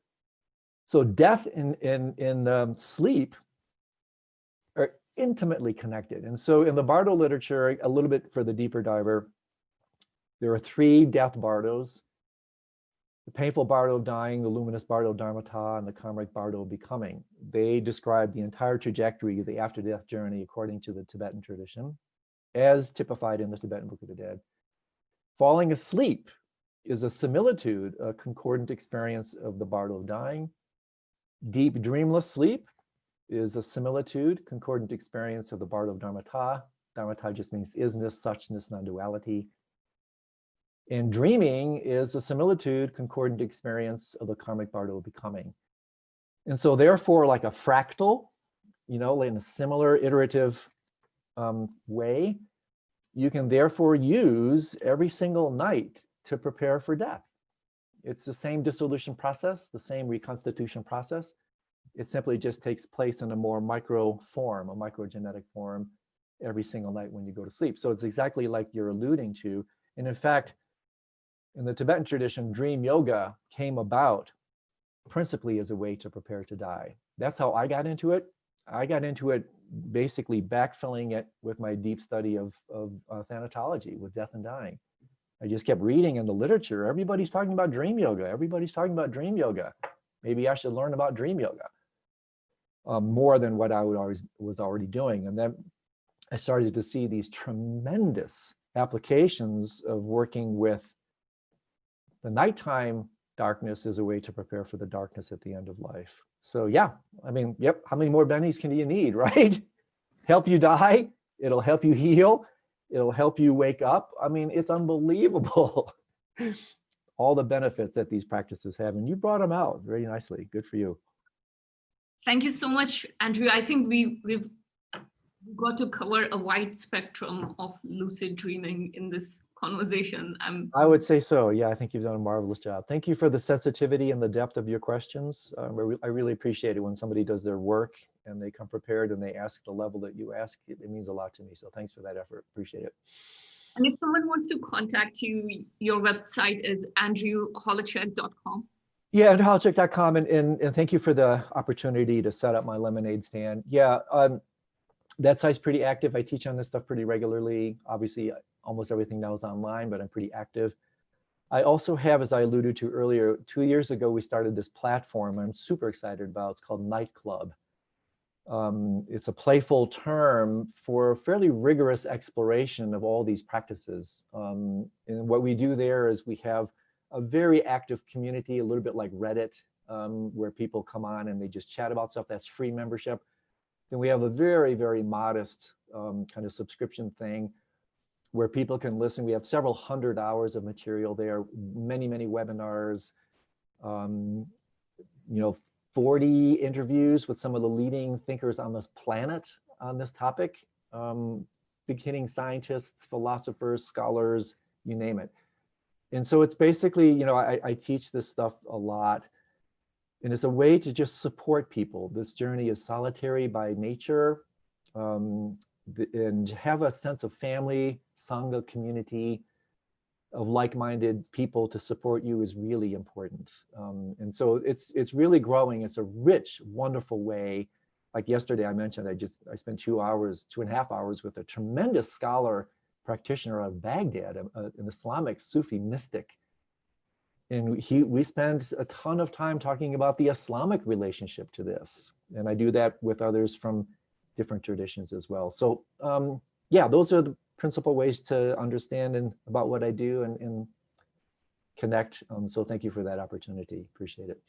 So death and sleep are intimately connected. And so in the Bardo literature, a little bit for the deeper diver, there are 3 death bardos: the painful bardo of dying, the luminous bardo of dharmata, and the karmic bardo of becoming. They describe the entire trajectory of the after-death journey according to the Tibetan tradition, as typified in the Tibetan Book of the Dead. Falling asleep is a similitude, a concordant experience of the bardo of dying. Deep dreamless sleep is a similitude, concordant experience of the bardo of dharmata. Dharmata just means isness, suchness, non-duality. And dreaming is a similitude, concordant experience of the karmic bardo of becoming. And so therefore, like a fractal, in a similar iterative way, you can therefore use every single night to prepare for death. It's the same dissolution process, the same reconstitution process. It simply just takes place in a more micro form, a microgenetic form, every single night when you go to sleep. So it's exactly like you're alluding to. And in fact, in the Tibetan tradition, dream yoga came about principally as a way to prepare to die. That's how I got into it. I got into it basically backfilling it with my deep study of thanatology, with death and dying. I just kept reading in the literature. Everybody's talking about dream yoga. Everybody's talking about dream yoga. Maybe I should learn about dream yoga more than what I was already doing. And then I started to see these tremendous applications of working with the nighttime darkness as a way to prepare for the darkness at the end of life. So yeah, I mean, yep, how many more bennies can you need, right? Help you die, it'll help you heal, it'll help you wake up. I mean, it's unbelievable. All the benefits that these practices have, and you brought them out very nicely. Good for you. Thank you so much, Andrew. I think we've got to cover a wide spectrum of lucid dreaming in this conversation. I would say so. Yeah, I think you've done a marvelous job. Thank you for the sensitivity and the depth of your questions. I really appreciate it when somebody does their work and they come prepared and they ask the level that you ask. It means a lot to me. So thanks for that effort. Appreciate it. And if someone wants to contact you, your website is andrewholecek.com. Yeah, Holecek.com, and thank you for the opportunity to set up my lemonade stand. Yeah, that site's pretty active. I teach on this stuff pretty regularly. Obviously, almost everything now is online, but I'm pretty active. I also have, as I alluded to earlier, 2 years ago, we started this platform I'm super excited about. It's called Night Club. It's a playful term for fairly rigorous exploration of all these practices. And what we do there is we have a very active community, a little bit like Reddit, where people come on and they just chat about stuff. That's free membership. Then we have a very, very modest kind of subscription thing where people can listen. We have several hundred hours of material there, many, many webinars, 40 interviews with some of the leading thinkers on this planet on this topic, big-hitting scientists, philosophers, scholars, you name it. And so it's basically, I teach this stuff a lot, and it's a way to just support people. This journey is solitary by nature, and have a sense of family, sangha, community of like-minded people to support you is really important. And so it's really growing. It's a rich, wonderful way. Like yesterday I mentioned, I spent 2.5 hours with a tremendous scholar practitioner of Baghdad, an Islamic Sufi mystic. And we spent a ton of time talking about the Islamic relationship to this. And I do that with others from different traditions as well. So yeah, those are the principal ways to understand about what I do and connect. So thank you for that opportunity. Appreciate it.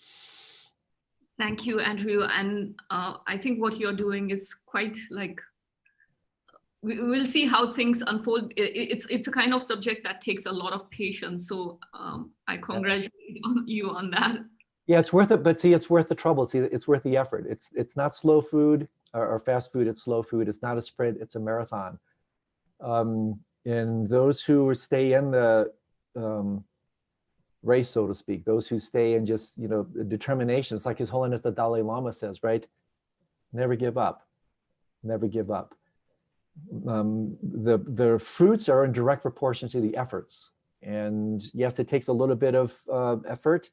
Thank you, Andrew. And I think what you're doing is quite like, we'll see how things unfold. It's a kind of subject that takes a lot of patience. So I congratulate you on that. Yeah, it's worth it. But see, it's worth the trouble. See, it's worth the effort. It's not slow food or fast food. It's slow food. It's not a sprint. It's a marathon. And those who stay in the race, so to speak, those who stay in just, determination, it's like His Holiness the Dalai Lama says, right? Never give up. Never give up. The fruits are in direct proportion to the efforts. And yes, it takes a little bit of effort,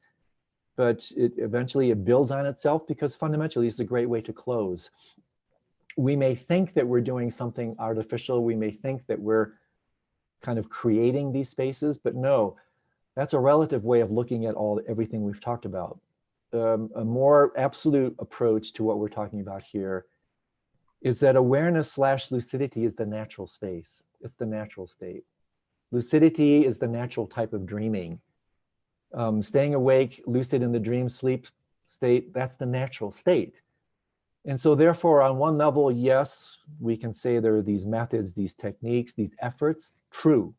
but eventually it builds on itself, because fundamentally it's a great way to close. We may think that we're doing something artificial. We may think that we're kind of creating these spaces, but no, that's a relative way of looking at everything we've talked about. A more absolute approach to what we're talking about here is that awareness / lucidity is the natural space. It's the natural state. Lucidity is the natural type of dreaming. Staying awake, lucid in the dream sleep state, that's the natural state. And so therefore, on one level, yes, we can say there are these methods, these techniques, these efforts, true.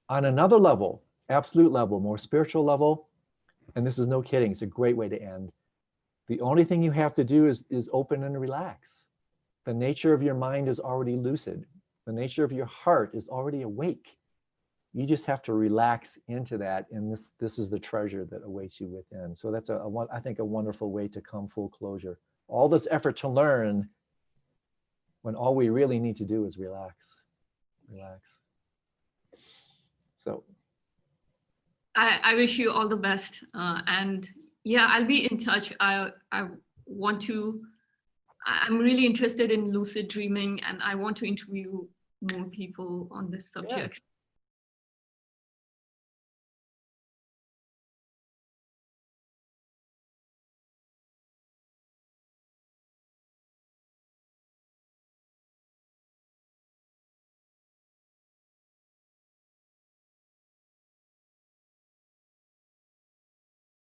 On another level, absolute level, more spiritual level, and this is no kidding, it's a great way to end. The only thing you have to do is open and relax. The nature of your mind is already lucid. The nature of your heart is already awake. You just have to relax into that, and this is the treasure that awaits you within. So that's I think a wonderful way to come full closure. All this effort to learn when all we really need to do is relax. So I wish you all the best, and yeah, I'll be in touch. I'm really interested in lucid dreaming, and I want to interview more people on this subject.